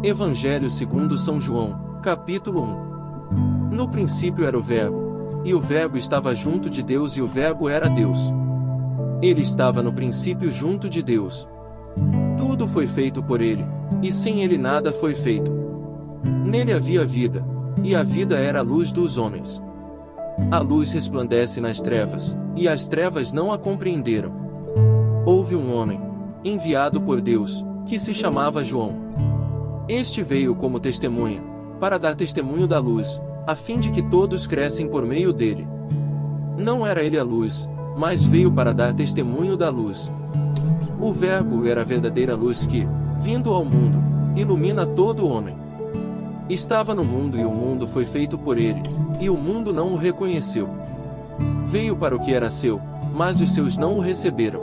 Evangelho segundo São João, capítulo 1. No princípio era o Verbo, e o Verbo estava junto de Deus e o Verbo era Deus. Ele estava no princípio junto de Deus. Tudo foi feito por ele, e sem ele nada foi feito. Nele havia vida, e a vida era a luz dos homens. A luz resplandece nas trevas, e as trevas não a compreenderam. Houve um homem, enviado por Deus, que se chamava João. Este veio como testemunha, para dar testemunho da luz, a fim de que todos crescem por meio dele. Não era ele a luz, mas veio para dar testemunho da luz. O Verbo era a verdadeira luz que, vindo ao mundo, ilumina todo homem. Estava no mundo e o mundo foi feito por ele, e o mundo não o reconheceu. Veio para o que era seu, mas os seus não o receberam.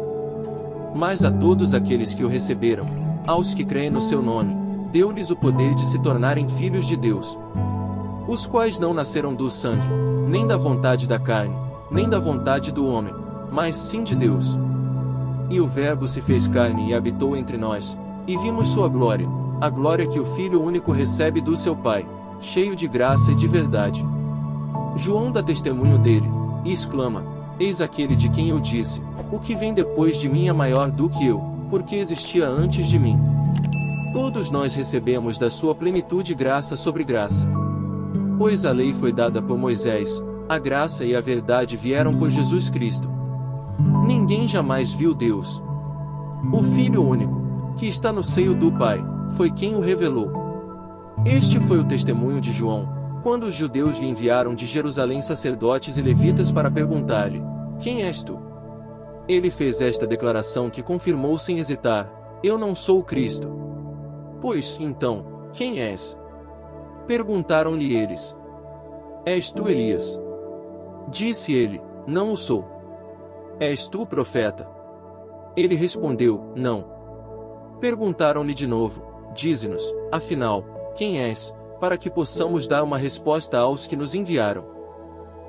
Mas a todos aqueles que o receberam, aos que creem no seu nome, deu-lhes o poder de se tornarem filhos de Deus. Os quais não nasceram do sangue, nem da vontade da carne, nem da vontade do homem, mas sim de Deus. E o Verbo se fez carne e habitou entre nós, e vimos sua glória, a glória que o Filho único recebe do seu Pai, cheio de graça e de verdade. João dá testemunho dele, e exclama: Eis aquele de quem eu disse, o que vem depois de mim é maior do que eu, porque existia antes de mim. Todos nós recebemos da sua plenitude graça sobre graça. Pois a lei foi dada por Moisés, a graça e a verdade vieram por Jesus Cristo. Ninguém jamais viu Deus. O Filho único, que está no seio do Pai, foi quem o revelou. Este foi o testemunho de João, quando os judeus lhe enviaram de Jerusalém sacerdotes e levitas para perguntar-lhe: Quem és tu? Ele fez esta declaração que confirmou sem hesitar: Eu não sou o Cristo. Pois, então, quem és? Perguntaram-lhe eles: És tu Elias? Disse ele: Não o sou. És tu o profeta? Ele respondeu: Não. Perguntaram-lhe de novo: Dize-nos, afinal, quem és, para que possamos dar uma resposta aos que nos enviaram.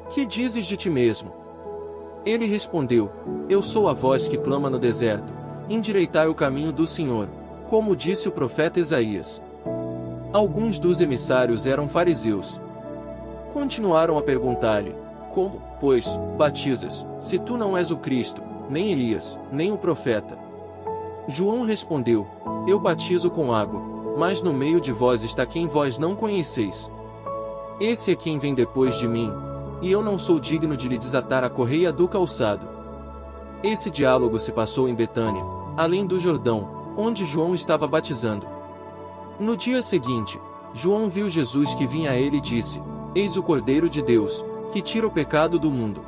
Que dizes de ti mesmo? Ele respondeu: Eu sou a voz que clama no deserto, endireitai o caminho do Senhor, como disse o profeta Isaías. Alguns dos emissários eram fariseus. Continuaram a perguntar-lhe: Como, pois, batizas, se tu não és o Cristo, nem Elias, nem o profeta? João respondeu: Eu batizo com água, mas no meio de vós está quem vós não conheceis. Esse é quem vem depois de mim, e eu não sou digno de lhe desatar a correia do calçado. Esse diálogo se passou em Betânia, além do Jordão, onde João estava batizando. No dia seguinte, João viu Jesus que vinha a ele e disse: Eis o Cordeiro de Deus, que tira o pecado do mundo.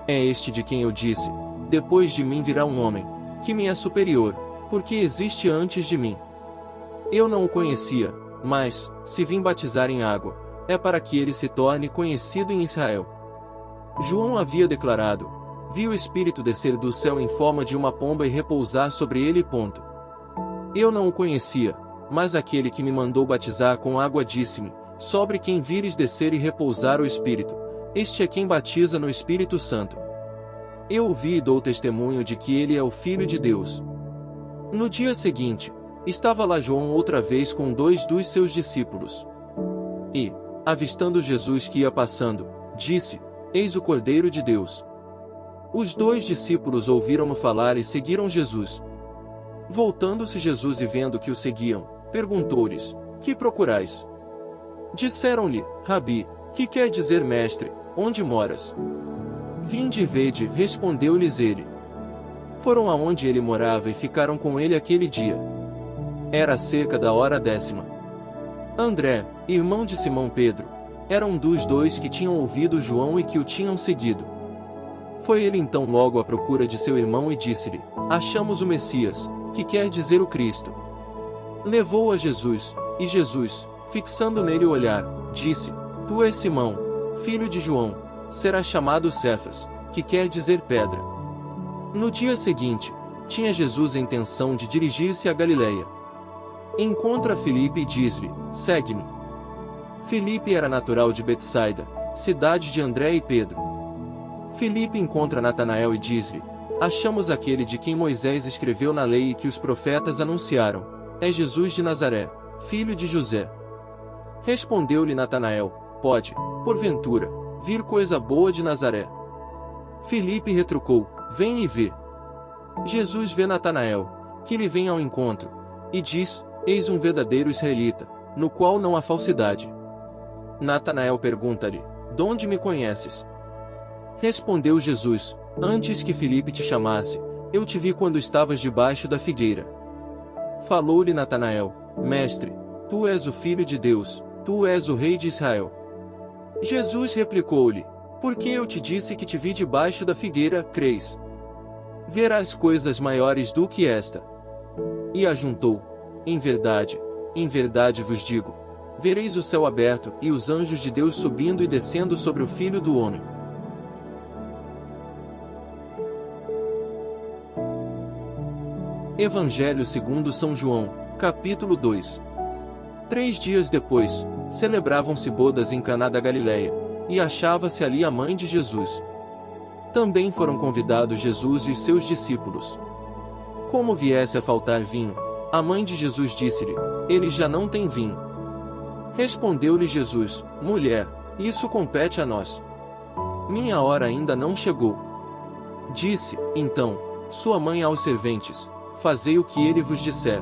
É este de quem eu disse: Depois de mim virá um homem, que me é superior, porque existe antes de mim. Eu não o conhecia, mas, se vim batizar em água, é para que ele se torne conhecido em Israel. João havia declarado: Vi o Espírito descer do céu em forma de uma pomba e repousar sobre ele. Eu não o conhecia, mas aquele que me mandou batizar com água disse-me: Sobre quem vires descer e repousar o Espírito, este é quem batiza no Espírito Santo. Eu o vi e dou testemunho de que ele é o Filho de Deus. No dia seguinte, estava lá João outra vez com 2 dos seus discípulos. E, avistando Jesus que ia passando, disse: Eis o Cordeiro de Deus. Os 2 discípulos ouviram-no falar e seguiram Jesus. Voltando-se Jesus e vendo que o seguiam, perguntou-lhes: Que procurais? Disseram-lhe: Rabi, que quer dizer mestre, onde moras? Vinde e vede, respondeu-lhes ele. Foram aonde ele morava e ficaram com ele aquele dia. Era cerca da hora 10ª. André, irmão de Simão Pedro, era um dos 2 que tinham ouvido João e que o tinham seguido. Foi ele então logo à procura de seu irmão e disse-lhe: Achamos o Messias, que quer dizer o Cristo. Levou-o a Jesus, e Jesus, fixando nele o olhar, disse: Tu és Simão, filho de João, serás chamado Cefas, que quer dizer pedra. No dia seguinte, tinha Jesus a intenção de dirigir-se a Galiléia. Encontra Filipe e diz-lhe: Segue-me. Filipe era natural de Betsaida, cidade de André e Pedro. Filipe encontra Natanael e diz-lhe: Achamos aquele de quem Moisés escreveu na lei e que os profetas anunciaram, é Jesus de Nazaré, filho de José? Respondeu-lhe Natanael: Pode, porventura, vir coisa boa de Nazaré? Filipe retrucou: Vem e vê. Jesus vê Natanael, que lhe vem ao encontro, e diz: Eis um verdadeiro israelita, no qual não há falsidade. Natanael pergunta-lhe: Donde me conheces? Respondeu Jesus: Antes que Filipe te chamasse, eu te vi quando estavas debaixo da figueira. Falou-lhe Natanael: Mestre, tu és o Filho de Deus, tu és o Rei de Israel. Jesus replicou-lhe: Por que eu te disse que te vi debaixo da figueira, crês? Verás coisas maiores do que esta. E ajuntou: em verdade vos digo, vereis o céu aberto e os anjos de Deus subindo e descendo sobre o Filho do Homem. Evangelho segundo São João, capítulo 2. 3 dias depois, celebravam-se bodas em Caná da Galileia, e achava-se ali a mãe de Jesus. Também foram convidados Jesus e os seus discípulos. Como viesse a faltar vinho, a mãe de Jesus disse-lhe: Eles já não têm vinho. Respondeu-lhe Jesus: Mulher, isso compete a nós. Minha hora ainda não chegou. Disse, então, sua mãe aos serventes: Fazei o que ele vos disser.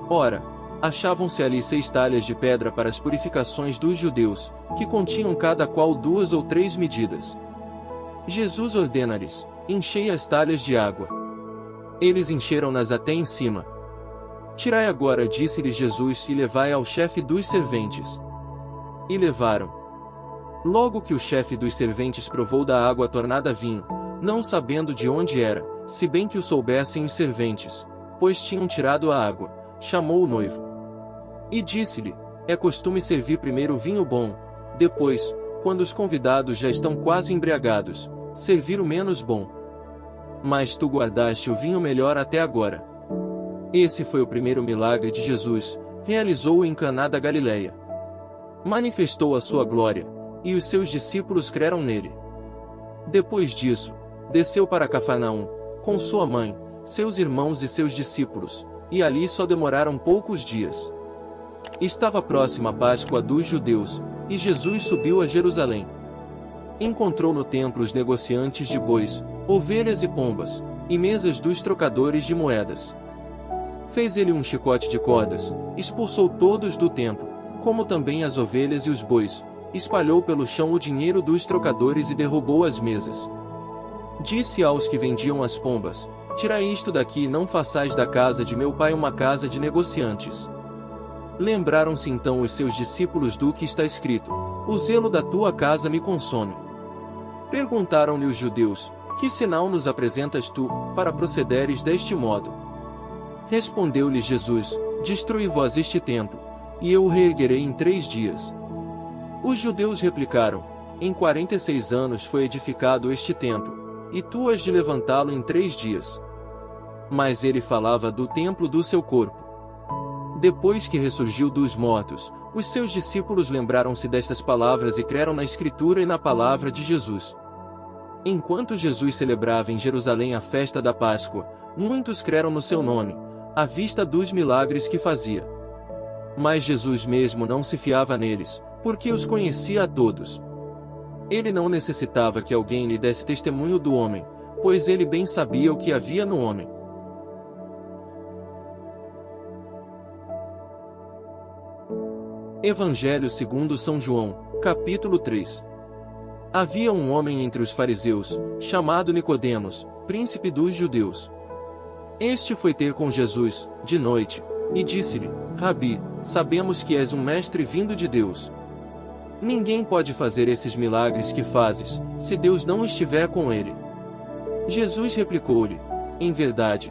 Ora, achavam-se ali 6 talhas de pedra para as purificações dos judeus, que continham cada qual 2 ou 3 medidas. Jesus ordena-lhes: Enchei as talhas de água. Eles encheram-nas até em cima. Tirai agora, disse-lhes Jesus, e levai ao chefe dos serventes. E levaram. Logo que o chefe dos serventes provou da água tornada vinho, não sabendo de onde era, se bem que o soubessem os serventes, pois tinham tirado a água, chamou o noivo. E disse-lhe: É costume servir primeiro o vinho bom, depois, quando os convidados já estão quase embriagados, servir o menos bom. Mas tu guardaste o vinho melhor até agora. Esse foi o primeiro milagre de Jesus, realizou-o em Caná da Galileia. Manifestou a sua glória, e os seus discípulos creram nele. Depois disso, desceu para Cafarnaum, com sua mãe, seus irmãos e seus discípulos, e ali só demoraram poucos dias. Estava próxima a Páscoa dos judeus, e Jesus subiu a Jerusalém. Encontrou no templo os negociantes de bois, ovelhas e pombas, e mesas dos trocadores de moedas. Fez ele um chicote de cordas, expulsou todos do templo, como também as ovelhas e os bois, espalhou pelo chão o dinheiro dos trocadores e derrubou as mesas. Disse aos que vendiam as pombas: Tirai isto daqui e não façais da casa de meu pai uma casa de negociantes. Lembraram-se então os seus discípulos do que está escrito: O zelo da tua casa me consome. Perguntaram-lhe os judeus: Que sinal nos apresentas tu, para procederes deste modo? Respondeu-lhe Jesus: Destruí vós este templo, e eu o reerguerei em 3 dias. Os judeus replicaram: Em 46 anos foi edificado este templo, e tu has de levantá-lo em 3 dias. Mas ele falava do templo do seu corpo. Depois que ressurgiu dos mortos, os seus discípulos lembraram-se destas palavras e creram na Escritura e na palavra de Jesus. Enquanto Jesus celebrava em Jerusalém a festa da Páscoa, muitos creram no seu nome, à vista dos milagres que fazia. Mas Jesus mesmo não se fiava neles, porque os conhecia a todos. Ele não necessitava que alguém lhe desse testemunho do homem, pois ele bem sabia o que havia no homem. Evangelho segundo São João, capítulo 3. Havia um homem entre os fariseus, chamado Nicodemos, príncipe dos judeus. Este foi ter com Jesus, de noite, e disse-lhe: Rabi, sabemos que és um mestre vindo de Deus. Ninguém pode fazer esses milagres que fazes, se Deus não estiver com ele. Jesus replicou-lhe: em verdade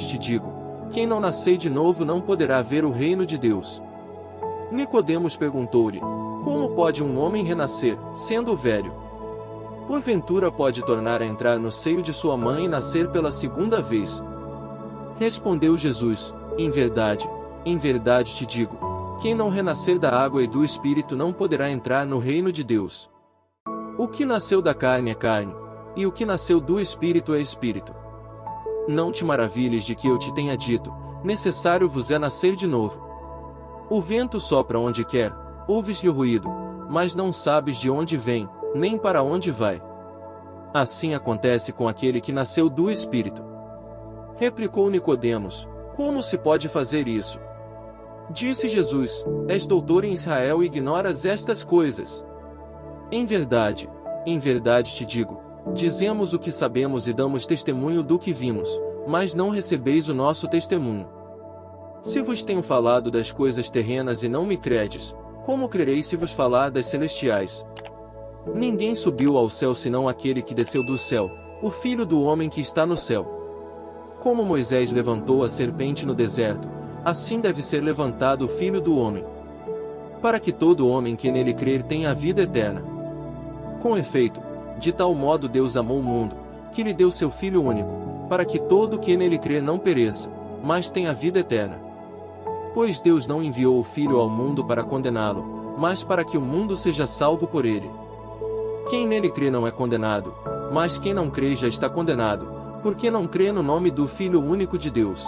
te digo, quem não nascer de novo não poderá ver o reino de Deus. Nicodemos perguntou-lhe: Como pode um homem renascer, sendo velho? Porventura pode tornar a entrar no seio de sua mãe e nascer pela segunda vez? Respondeu Jesus: em verdade te digo, quem não renascer da água e do Espírito não poderá entrar no reino de Deus. O que nasceu da carne é carne, e o que nasceu do Espírito é Espírito. Não te maravilhes de que eu te tenha dito: necessário vos é nascer de novo. O vento sopra onde quer, ouves-lhe o ruído, mas não sabes de onde vem, nem para onde vai. Assim acontece com aquele que nasceu do Espírito. Replicou Nicodemos: como se pode fazer isso? Disse Jesus: és doutor em Israel e ignoras estas coisas. Em verdade te digo, dizemos o que sabemos e damos testemunho do que vimos, mas não recebeis o nosso testemunho. Se vos tenho falado das coisas terrenas e não me credes, como crereis se vos falar das celestiais? Ninguém subiu ao céu senão aquele que desceu do céu, o Filho do homem que está no céu. Como Moisés levantou a serpente no deserto, assim deve ser levantado o Filho do homem, para que todo homem que nele crer tenha a vida eterna. Com efeito, de tal modo Deus amou o mundo, que lhe deu seu Filho único, para que todo que nele crer não pereça, mas tenha a vida eterna. Pois Deus não enviou o Filho ao mundo para condená-lo, mas para que o mundo seja salvo por ele. Quem nele crê não é condenado, mas quem não crê já está condenado, porque não crê no nome do Filho único de Deus.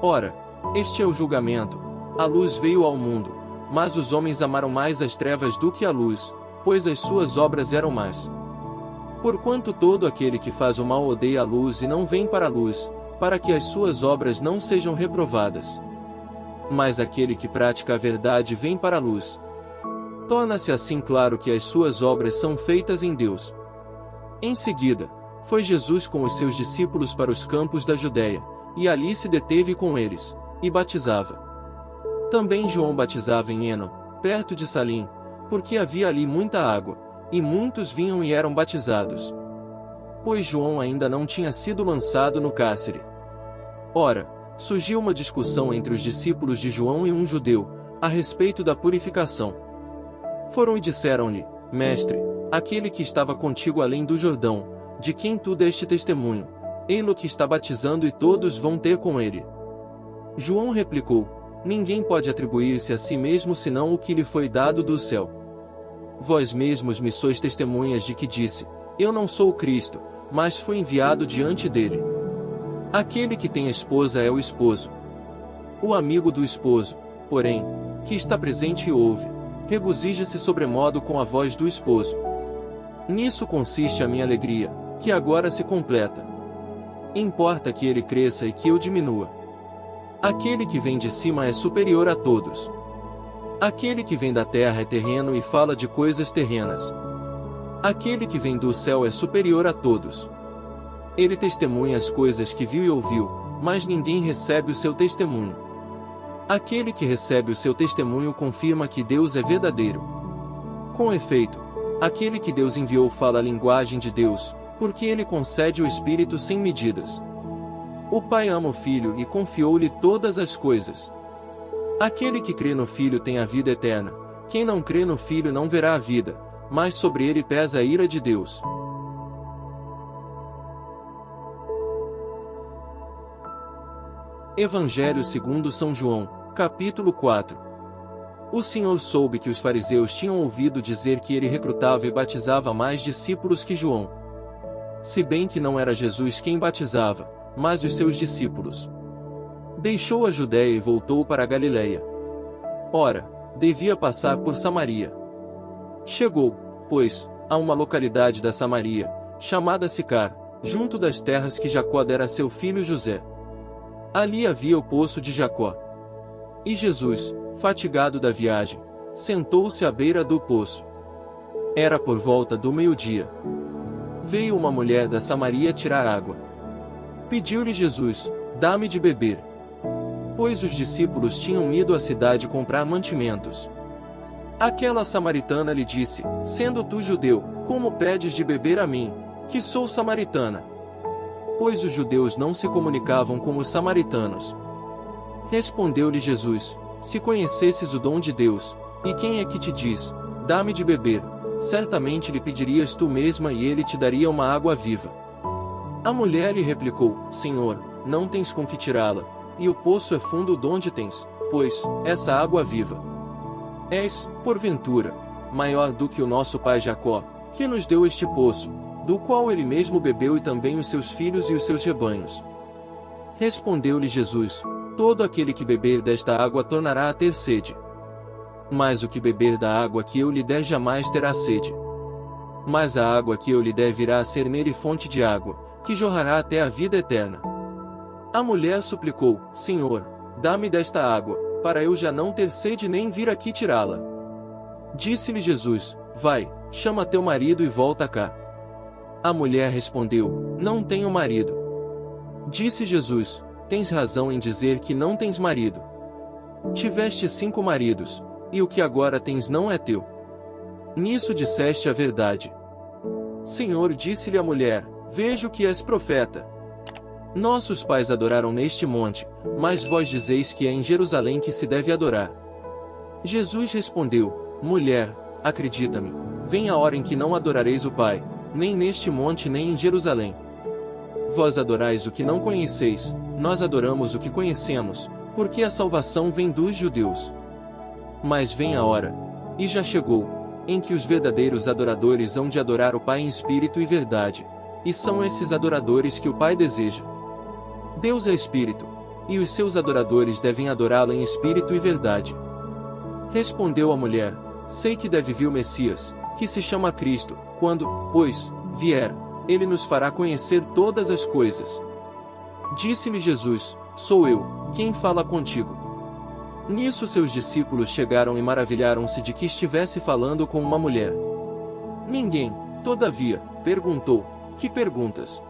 Ora, este é o julgamento: a luz veio ao mundo, mas os homens amaram mais as trevas do que a luz, pois as suas obras eram más. Porquanto todo aquele que faz o mal odeia a luz e não vem para a luz, para que as suas obras não sejam reprovadas. Mas aquele que pratica a verdade vem para a luz. Torna-se assim claro que as suas obras são feitas em Deus. Em seguida, foi Jesus com os seus discípulos para os campos da Judéia, e ali se deteve com eles, e batizava. Também João batizava em Eno, perto de Salim, porque havia ali muita água, e muitos vinham e eram batizados. Pois João ainda não tinha sido lançado no cárcere. Ora, surgiu uma discussão entre os discípulos de João e um judeu, a respeito da purificação. Foram e disseram-lhe: Mestre, aquele que estava contigo além do Jordão, de quem tu deste testemunho, ei-lo que está batizando e todos vão ter com ele. João replicou: Ninguém pode atribuir-se a si mesmo senão o que lhe foi dado do céu. Vós mesmos me sois testemunhas de que disse: Eu não sou o Cristo, mas fui enviado diante dele. Aquele que tem esposa é o esposo. O amigo do esposo, porém, que está presente e ouve, regozija-se sobremodo com a voz do esposo. Nisso consiste a minha alegria, que agora se completa. Importa que ele cresça e que eu diminua. Aquele que vem de cima é superior a todos. Aquele que vem da terra é terreno e fala de coisas terrenas. Aquele que vem do céu é superior a todos. Ele testemunha as coisas que viu e ouviu, mas ninguém recebe o seu testemunho. Aquele que recebe o seu testemunho confirma que Deus é verdadeiro. Com efeito, aquele que Deus enviou fala a linguagem de Deus, porque ele concede o Espírito sem medidas. O Pai ama o Filho e confiou-lhe todas as coisas. Aquele que crê no Filho tem a vida eterna. Quem não crê no Filho não verá a vida, mas sobre ele pesa a ira de Deus. Evangelho segundo São João, capítulo 4. O Senhor soube que os fariseus tinham ouvido dizer que ele recrutava e batizava mais discípulos que João. Se bem que não era Jesus quem batizava, mas os seus discípulos. Deixou a Judéia e voltou para a Galiléia. Ora, devia passar por Samaria. Chegou, pois, a uma localidade da Samaria, chamada Sicar, junto das terras que Jacó dera a seu filho José. Ali havia o poço de Jacó. E Jesus, fatigado da viagem, sentou-se à beira do poço. Era por volta do meio-dia. Veio uma mulher da Samaria tirar água. Pediu-lhe Jesus: Dá-me de beber. Pois os discípulos tinham ido à cidade comprar mantimentos. Aquela samaritana lhe disse: Sendo tu judeu, como pedes de beber a mim, que sou samaritana? Pois os judeus não se comunicavam com os samaritanos. Respondeu-lhe Jesus: Se conhecesses o dom de Deus, e quem é que te diz: Dá-me de beber, certamente lhe pedirias tu mesma e ele te daria uma água viva. A mulher lhe replicou: Senhor, não tens com que tirá-la, e o poço é fundo donde tens, pois, essa água viva. És, porventura, maior do que o nosso pai Jacó, que nos deu este poço, do qual ele mesmo bebeu e também os seus filhos e os seus rebanhos. Respondeu-lhe Jesus: Todo aquele que beber desta água tornará a ter sede. Mas o que beber da água que eu lhe der jamais terá sede. Mas a água que eu lhe der virá a ser nele fonte de água, que jorrará até a vida eterna. A mulher suplicou: Senhor, dá-me desta água, para eu já não ter sede nem vir aqui tirá-la. Disse-lhe Jesus: Vai, chama teu marido e volta cá. A mulher respondeu: Não tenho marido. Disse Jesus: Tens razão em dizer que não tens marido. Tiveste 5 maridos, e o que agora tens não é teu. Nisso disseste a verdade. Senhor, disse-lhe a mulher: Vejo que és profeta. Nossos pais adoraram neste monte, mas vós dizeis que é em Jerusalém que se deve adorar. Jesus respondeu: Mulher, acredita-me, vem a hora em que não adorareis o Pai, nem neste monte nem em Jerusalém. Vós adorais o que não conheceis, nós adoramos o que conhecemos, porque a salvação vem dos judeus. Mas vem a hora, e já chegou, em que os verdadeiros adoradores hão de adorar o Pai em espírito e verdade, e são esses adoradores que o Pai deseja. Deus é espírito, e os seus adoradores devem adorá-lo em espírito e verdade. Respondeu a mulher: Sei que deve vir o Messias, que se chama Cristo. Quando, pois, vier, ele nos fará conhecer todas as coisas. Disse-lhe Jesus: Sou eu, quem fala contigo. Nisso seus discípulos chegaram e maravilharam-se de que estivesse falando com uma mulher. Ninguém, todavia, perguntou: Que perguntas?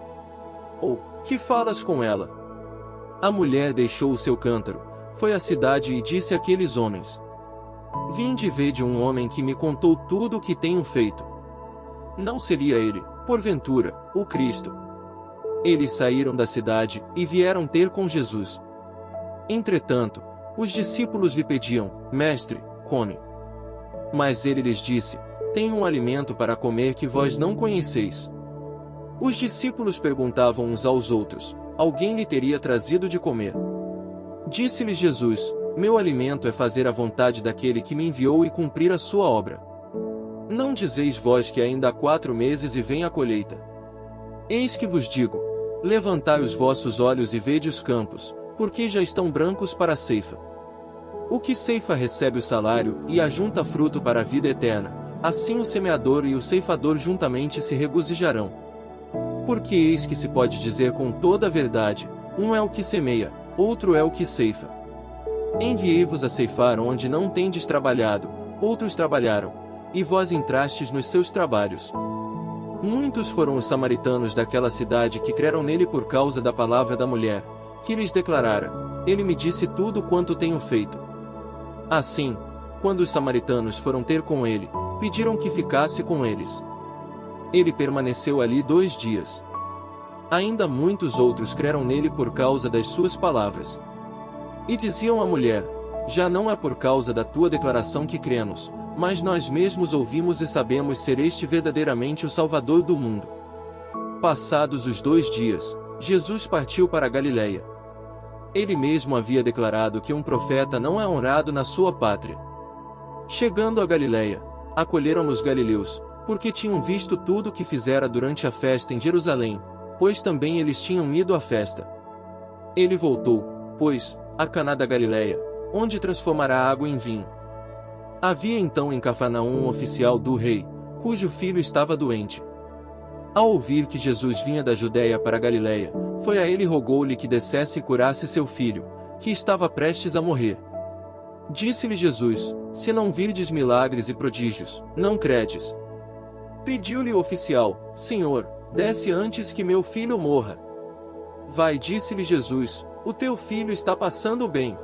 Ou, que falas com ela? A mulher deixou o seu cântaro, foi à cidade e disse àqueles homens: Vinde e vede um homem que me contou tudo o que tenho feito. Não seria ele, porventura, o Cristo? Eles saíram da cidade e vieram ter com Jesus. Entretanto, os discípulos lhe pediam: Mestre, come. Mas ele lhes disse: Tenho um alimento para comer que vós não conheceis. Os discípulos perguntavam uns aos outros: Alguém lhe teria trazido de comer? Disse-lhes Jesus: Meu alimento é fazer a vontade daquele que me enviou e cumprir a sua obra. Não dizeis vós que ainda há 4 meses e vem a colheita? Eis que vos digo: levantai os vossos olhos e vede os campos, porque já estão brancos para a ceifa. O que ceifa recebe o salário e ajunta fruto para a vida eterna, assim o semeador e o ceifador juntamente se regozijarão. Porque eis que se pode dizer com toda a verdade: um é o que semeia, outro é o que ceifa. Enviei-vos a ceifar onde não tendes trabalhado, outros trabalharam, e vós entrastes nos seus trabalhos. Muitos foram os samaritanos daquela cidade que creram nele por causa da palavra da mulher, que lhes declarara: Ele me disse tudo quanto tenho feito. Assim, quando os samaritanos foram ter com ele, pediram que ficasse com eles. Ele permaneceu ali 2 dias. Ainda muitos outros creram nele por causa das suas palavras. E diziam à mulher: Já não é por causa da tua declaração que cremos, mas nós mesmos ouvimos e sabemos ser este verdadeiramente o Salvador do mundo. Passados os 2 dias, Jesus partiu para a Galileia. Ele mesmo havia declarado que um profeta não é honrado na sua pátria. Chegando a Galileia, acolheram os galileus, porque tinham visto tudo o que fizera durante a festa em Jerusalém, pois também eles tinham ido à festa. Ele voltou, pois, a Caná da Galileia, onde transformará a água em vinho. Havia então em Cafarnaum um oficial do rei, cujo filho estava doente. Ao ouvir que Jesus vinha da Judeia para a Galileia, foi a ele e rogou-lhe que descesse e curasse seu filho, que estava prestes a morrer. Disse-lhe Jesus: Se não virdes milagres e prodígios, não credes. Pediu-lhe o oficial: Senhor, desce antes que meu filho morra. Vai, disse-lhe Jesus, o teu filho está passando bem.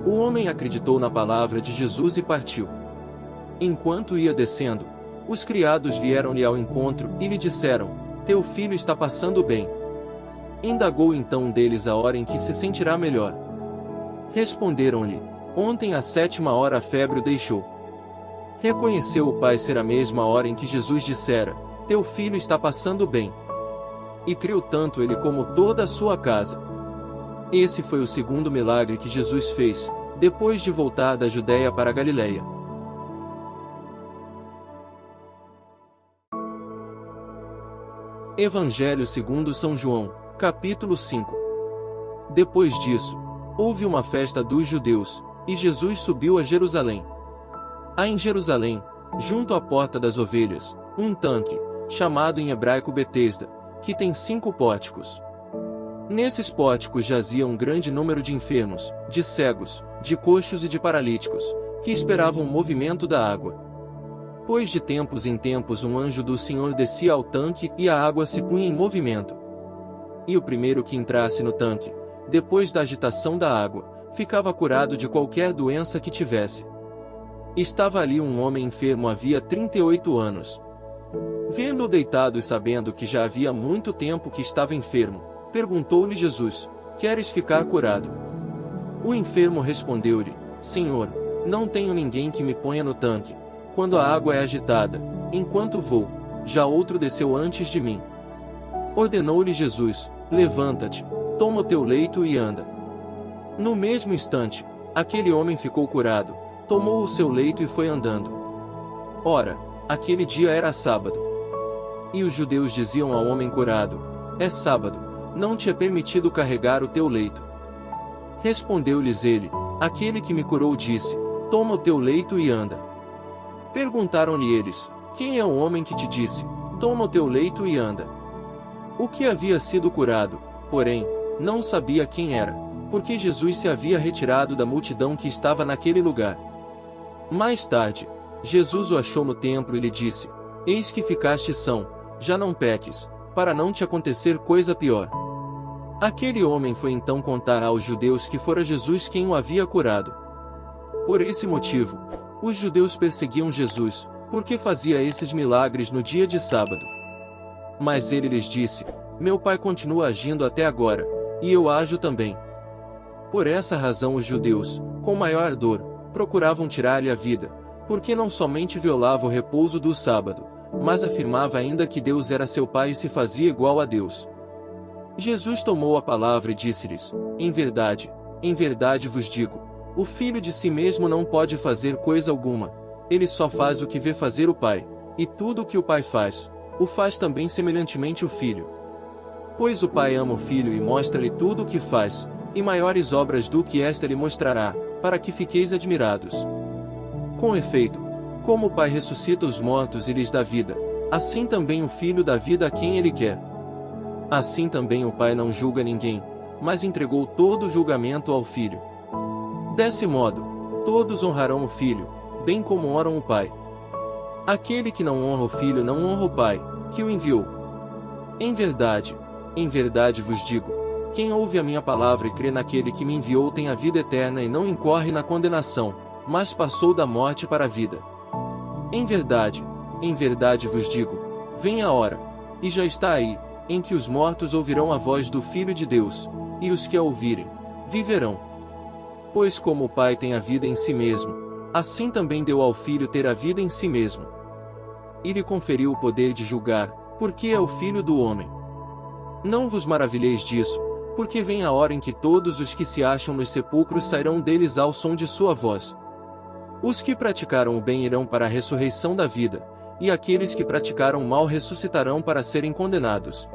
O homem acreditou na palavra de Jesus e partiu. Enquanto ia descendo, os criados vieram-lhe ao encontro e lhe disseram: Teu filho está passando bem. Indagou então um deles a hora em que se sentirá melhor. Responderam-lhe: Ontem à 7ª hora a febre o deixou. Reconheceu o pai ser a mesma hora em que Jesus dissera: Teu filho está passando bem. E creu tanto ele como toda a sua casa. Esse foi o segundo milagre que Jesus fez, depois de voltar da Judeia para a Galileia. Evangelho segundo São João, capítulo 5. Depois disso, Houve uma festa dos judeus, e Jesus subiu a Jerusalém. Há em Jerusalém, junto à Porta das Ovelhas, um tanque, chamado em hebraico Betesda, que tem 5 pórticos. Nesses pórticos jazia um grande número de enfermos, de cegos, de coxos e de paralíticos, que esperavam o movimento da água. Pois de tempos em tempos um anjo do Senhor descia ao tanque e a água se punha em movimento. E o primeiro que entrasse no tanque, depois da agitação da água, ficava curado de qualquer doença que tivesse. Estava ali um homem enfermo havia 38 anos. Vendo-o deitado e sabendo que já havia muito tempo que estava enfermo, perguntou-lhe Jesus: Queres ficar curado? O enfermo respondeu-lhe: Senhor, não tenho ninguém que me ponha no tanque, quando a água é agitada. Enquanto vou, já outro desceu antes de mim. Ordenou-lhe Jesus: Levanta-te, toma o teu leito e anda. No mesmo instante, aquele homem ficou curado, tomou o seu leito e foi andando. Ora, aquele dia era sábado. E os judeus diziam ao homem curado: É sábado, não te é permitido carregar o teu leito. Respondeu-lhes ele: Aquele que me curou disse: Toma o teu leito e anda. Perguntaram-lhe eles: Quem é o homem que te disse: Toma o teu leito e anda? O que havia sido curado, porém, não sabia quem era, porque Jesus se havia retirado da multidão que estava naquele lugar. Mais tarde, Jesus o achou no templo e lhe disse: Eis que ficaste são, já não peques, para não te acontecer coisa pior. Aquele homem foi então contar aos judeus que fora Jesus quem o havia curado. Por esse motivo, os judeus perseguiam Jesus, porque fazia esses milagres no dia de sábado. Mas ele lhes disse: Meu Pai continua agindo até agora, e eu ajo também. Por essa razão os judeus, com maior ardor, procuravam tirar-lhe a vida, porque não somente violava o repouso do sábado, mas afirmava ainda que Deus era seu Pai e se fazia igual a Deus. Jesus tomou a palavra e disse-lhes: em verdade vos digo, o Filho de si mesmo não pode fazer coisa alguma, ele só faz o que vê fazer o Pai, e tudo o que o Pai faz, o faz também semelhantemente o Filho. Pois o Pai ama o Filho e mostra-lhe tudo o que faz, e maiores obras do que esta lhe mostrará, para que fiqueis admirados. Com efeito, como o Pai ressuscita os mortos e lhes dá vida, assim também o Filho dá vida a quem ele quer. Assim também o Pai não julga ninguém, mas entregou todo o julgamento ao Filho. Desse modo, todos honrarão o Filho, bem como honram o Pai. Aquele que não honra o Filho não honra o Pai, que o enviou. Em verdade vos digo, quem ouve a minha palavra e crê naquele que me enviou tem a vida eterna e não incorre na condenação, mas passou da morte para a vida. Em verdade vos digo, vem a hora, e já está aí, em que os mortos ouvirão a voz do Filho de Deus, e os que a ouvirem, viverão. Pois como o Pai tem a vida em si mesmo, assim também deu ao Filho ter a vida em si mesmo. E lhe conferiu o poder de julgar, porque é o Filho do homem. Não vos maravilheis disso, porque vem a hora em que todos os que se acham nos sepulcros sairão deles ao som de sua voz. Os que praticaram o bem irão para a ressurreição da vida, e aqueles que praticaram o mal ressuscitarão para serem condenados.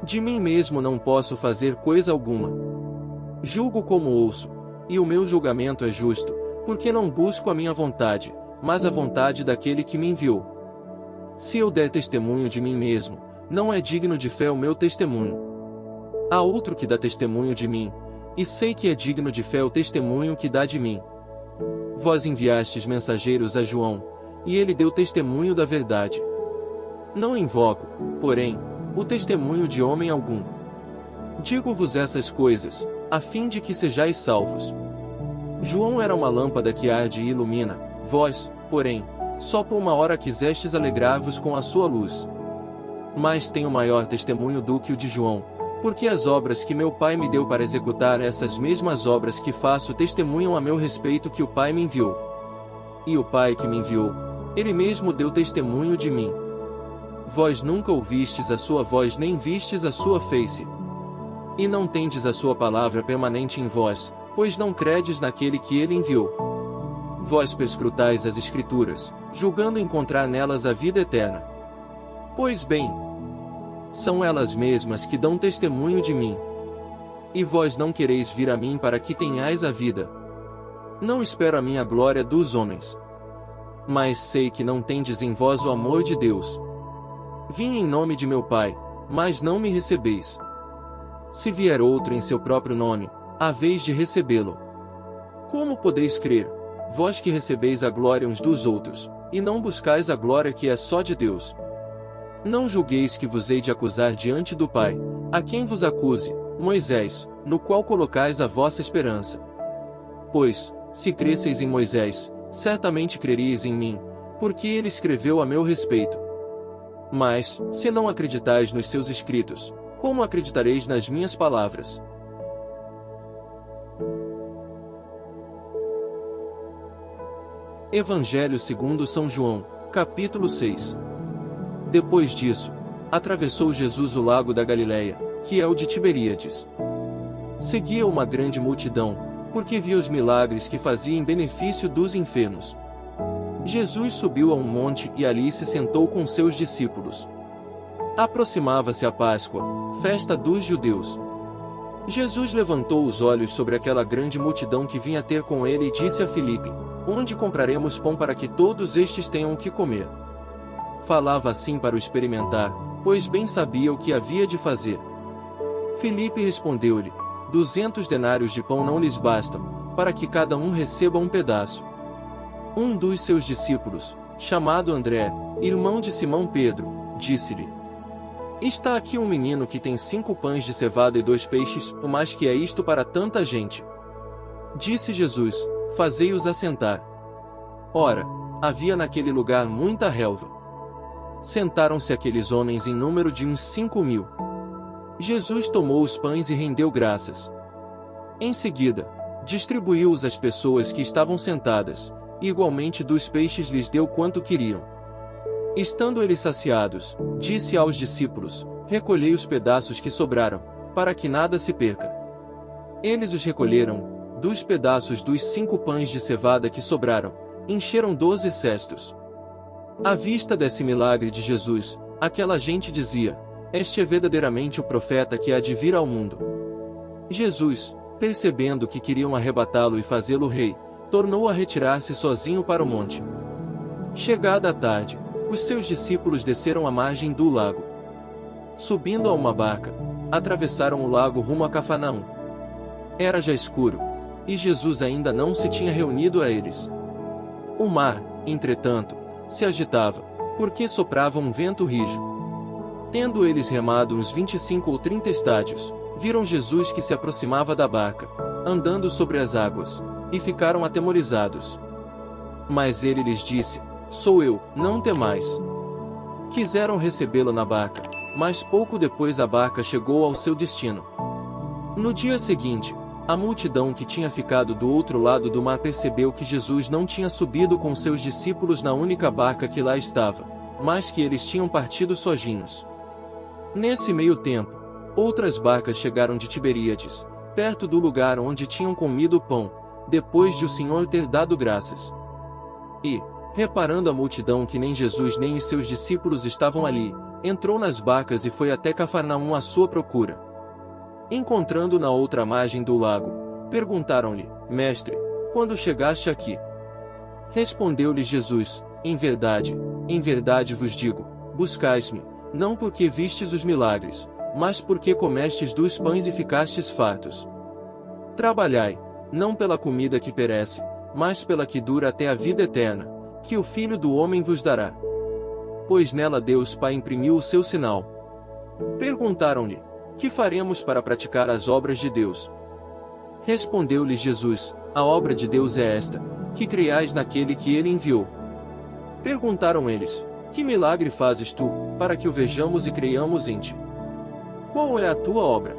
De mim mesmo não posso fazer coisa alguma. Julgo como ouço, e o meu julgamento é justo, porque não busco a minha vontade, mas a vontade daquele que me enviou. Se eu der testemunho de mim mesmo, não é digno de fé o meu testemunho. Há outro que dá testemunho de mim, e sei que é digno de fé o testemunho que dá de mim. Vós enviastes mensageiros a João, e ele deu testemunho da verdade. Não invoco, porém, o testemunho de homem algum. Digo-vos essas coisas, a fim de que sejais salvos. João era uma lâmpada que arde e ilumina, vós, porém, só por uma hora quisestes alegrar-vos com a sua luz. Mas tenho maior testemunho do que o de João, porque as obras que meu Pai me deu para executar essas mesmas obras que faço testemunham a meu respeito que o Pai me enviou. E o Pai que me enviou, ele mesmo deu testemunho de mim. Vós nunca ouvistes a sua voz nem vistes a sua face. E não tendes a sua palavra permanente em vós, pois não credes naquele que ele enviou. Vós perscrutais as Escrituras, julgando encontrar nelas a vida eterna. Pois bem, são elas mesmas que dão testemunho de mim. E vós não quereis vir a mim para que tenhais a vida. Não espero a minha glória dos homens. Mas sei que não tendes em vós o amor de Deus. Vim em nome de meu Pai, mas não me recebeis. Se vier outro em seu próprio nome, haveis de recebê-lo. Como podeis crer, vós que recebeis a glória uns dos outros, e não buscais a glória que é só de Deus? Não julgueis que vos hei de acusar diante do Pai, a quem vos acuse, Moisés, no qual colocais a vossa esperança. Pois, se cresseis em Moisés, certamente creríeis em mim, porque ele escreveu a meu respeito. Mas, se não acreditais nos seus escritos, como acreditareis nas minhas palavras? Evangelho segundo São João, capítulo 6. Depois disso, atravessou Jesus o lago da Galileia, que é o de Tiberíades. Seguia uma grande multidão, porque via os milagres que fazia em benefício dos enfermos. Jesus subiu a um monte e ali se sentou com seus discípulos. Aproximava-se a Páscoa, festa dos judeus. Jesus levantou os olhos sobre aquela grande multidão que vinha ter com ele e disse a Filipe: Onde compraremos pão para que todos estes tenham o que comer? Falava assim para o experimentar, pois bem sabia o que havia de fazer. Filipe respondeu-lhe: 200 denários de pão não lhes bastam, para que cada um receba um pedaço. Um dos seus discípulos, chamado André, irmão de Simão Pedro, disse-lhe: Está aqui um menino que tem 5 pães de cevada e 2 peixes, o mais que é isto para tanta gente? Disse Jesus: Fazei-os assentar. Ora, havia naquele lugar muita relva. Sentaram-se aqueles homens em número de uns 5.000. Jesus tomou os pães e rendeu graças. Em seguida, distribuiu-os às pessoas que estavam sentadas, e igualmente dos peixes lhes deu quanto queriam. Estando eles saciados, disse aos discípulos: Recolhei os pedaços que sobraram, para que nada se perca. Eles os recolheram, dos pedaços dos 5 pães de cevada que sobraram, encheram 12 cestos. À vista desse milagre de Jesus, aquela gente dizia: Este é verdadeiramente o profeta que há de vir ao mundo. Jesus, percebendo que queriam arrebatá-lo e fazê-lo rei, tornou a retirar-se sozinho para o monte. Chegada a tarde, os seus discípulos desceram à margem do lago. Subindo a uma barca, atravessaram o lago rumo a Cafarnaum. Era já escuro, e Jesus ainda não se tinha reunido a eles. O mar, entretanto, se agitava, porque soprava um vento rijo. Tendo eles remado uns 25 ou 30 estádios, viram Jesus que se aproximava da barca, andando sobre as águas, e ficaram atemorizados. Mas ele lhes disse: Sou eu, não temais. Quiseram recebê-lo na barca, mas pouco depois a barca chegou ao seu destino. No dia seguinte, a multidão que tinha ficado do outro lado do mar percebeu que Jesus não tinha subido com seus discípulos na única barca que lá estava, mas que eles tinham partido sozinhos. Nesse meio tempo, outras barcas chegaram de Tiberíades, perto do lugar onde tinham comido o pão, depois de o Senhor ter dado graças. E, reparando a multidão que nem Jesus nem os seus discípulos estavam ali, entrou nas barcas e foi até Cafarnaum à sua procura. Encontrando na outra margem do lago, perguntaram-lhe: Mestre, quando chegaste aqui? Respondeu-lhes Jesus: em verdade vos digo, buscais-me, não porque vistes os milagres, mas porque comestes dos pães e ficastes fartos. Trabalhai, não pela comida que perece, mas pela que dura até a vida eterna, que o Filho do Homem vos dará. Pois nela Deus Pai imprimiu o seu sinal. Perguntaram-lhe: Que faremos para praticar as obras de Deus? Respondeu-lhes Jesus: A obra de Deus é esta, que creiais naquele que ele enviou. Perguntaram eles: Que milagre fazes tu, para que o vejamos e creiamos em ti? Qual é a tua obra?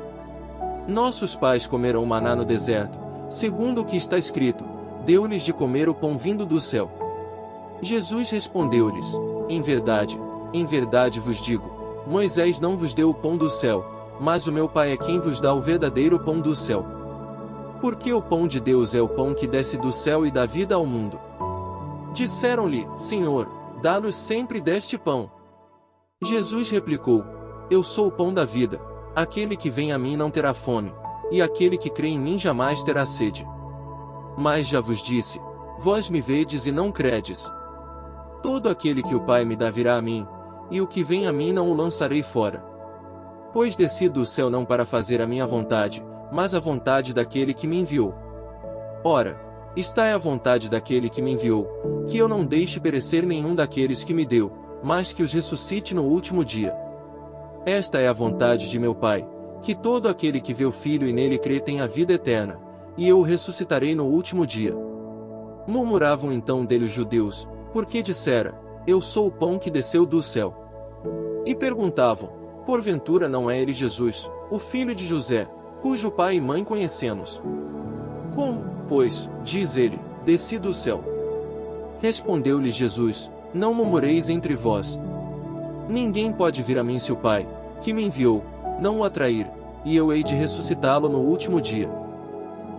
Nossos pais comeram o maná no deserto, segundo o que está escrito: Deu-lhes de comer o pão vindo do céu. Jesus respondeu-lhes: em verdade vos digo, Moisés não vos deu o pão do céu, mas o meu Pai é quem vos dá o verdadeiro pão do céu. Porque o pão de Deus é o pão que desce do céu e dá vida ao mundo. Disseram-lhe: Senhor, dá-nos sempre deste pão. Jesus replicou: Eu sou o pão da vida, aquele que vem a mim não terá fome, e aquele que crê em mim jamais terá sede. Mas já vos disse, vós me vedes e não credes. Todo aquele que o Pai me dá virá a mim, e o que vem a mim não o lançarei fora. Pois desci do céu não para fazer a minha vontade, mas a vontade daquele que me enviou. Ora, esta é a vontade daquele que me enviou, que eu não deixe perecer nenhum daqueles que me deu, mas que os ressuscite no último dia. Esta é a vontade de meu Pai, que todo aquele que vê o Filho e nele crê tenha vida eterna, e eu o ressuscitarei no último dia. Murmuravam então dele os judeus, porque dissera, eu sou o pão que desceu do céu. E perguntavam, porventura não é ele Jesus, o filho de José, cujo pai e mãe conhecemos? Como, pois, diz ele, desci do céu? Respondeu-lhes Jesus, não murmureis entre vós. Ninguém pode vir a mim se o Pai, que me enviou, não o atrair, e eu hei de ressuscitá-lo no último dia.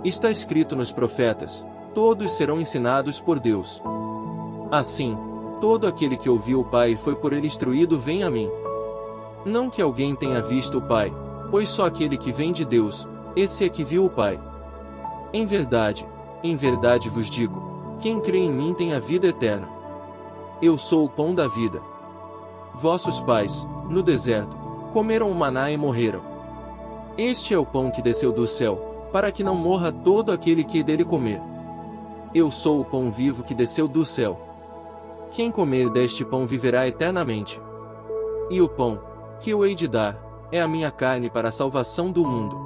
Está escrito nos profetas, todos serão ensinados por Deus. Assim, todo aquele que ouviu o Pai e foi por ele instruído vem a mim. Não que alguém tenha visto o Pai, pois só aquele que vem de Deus, esse é que viu o Pai. Em verdade vos digo, quem crê em mim tem a vida eterna. Eu sou o pão da vida. Vossos pais, no deserto, comeram o maná e morreram. Este é o pão que desceu do céu, para que não morra todo aquele que dele comer. Eu sou o pão vivo que desceu do céu. Quem comer deste pão viverá eternamente. E o pão, que eu hei de dar, é a minha carne para a salvação do mundo.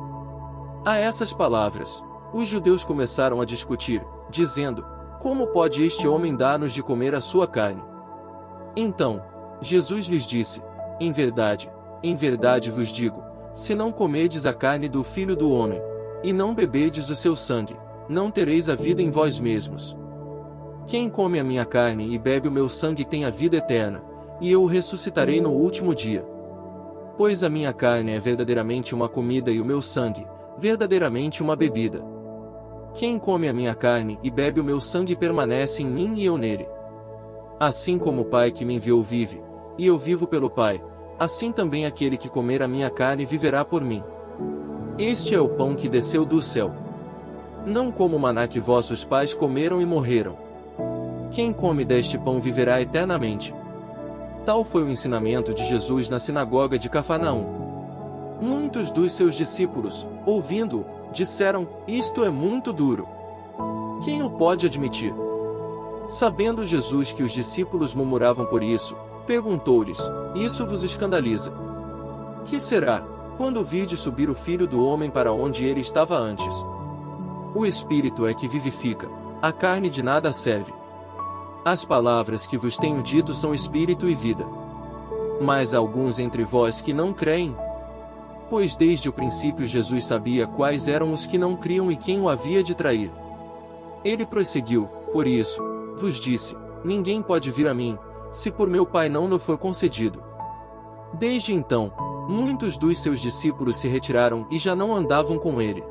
A essas palavras, os judeus começaram a discutir, dizendo, como pode este homem dar-nos de comer a sua carne? Então, Jesus lhes disse, em verdade vos digo, se não comerdes a carne do Filho do Homem, e não beberdes o seu sangue, não tereis a vida em vós mesmos. Quem come a minha carne e bebe o meu sangue tem a vida eterna, e eu o ressuscitarei no último dia. Pois a minha carne é verdadeiramente uma comida e o meu sangue, verdadeiramente uma bebida. Quem come a minha carne e bebe o meu sangue permanece em mim e eu nele. Assim como o Pai que me enviou vive, e eu vivo pelo Pai, assim também aquele que comer a minha carne viverá por mim. Este é o pão que desceu do céu. Não como o maná que vossos pais comeram e morreram. Quem come deste pão viverá eternamente. Tal foi o ensinamento de Jesus na sinagoga de Cafarnaum. Muitos dos seus discípulos, ouvindo-o, disseram, isto é muito duro. Quem o pode admitir? Sabendo Jesus que os discípulos murmuravam por isso, perguntou-lhes, isso vos escandaliza? Que será, quando virdes subir o Filho do Homem para onde ele estava antes? O Espírito é que vivifica, a carne de nada serve. As palavras que vos tenho dito são Espírito e vida. Mas há alguns entre vós que não creem. Pois desde o princípio Jesus sabia quais eram os que não criam e quem o havia de trair. Ele prosseguiu, por isso, vos disse, ninguém pode vir a mim, se por meu Pai não lhe for concedido. Desde então, muitos dos seus discípulos se retiraram e já não andavam com ele.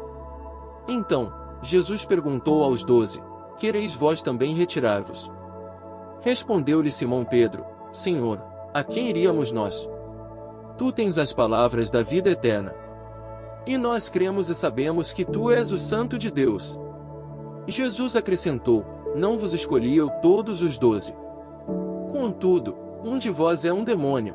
Então, Jesus perguntou aos 12, quereis vós também retirar-vos? Respondeu-lhe Simão Pedro, Senhor, a quem iríamos nós? Tu tens as palavras da vida eterna. E nós cremos e sabemos que tu és o Santo de Deus. Jesus acrescentou, não vos escolhi eu todos os 12. Contudo, um de vós é um demônio.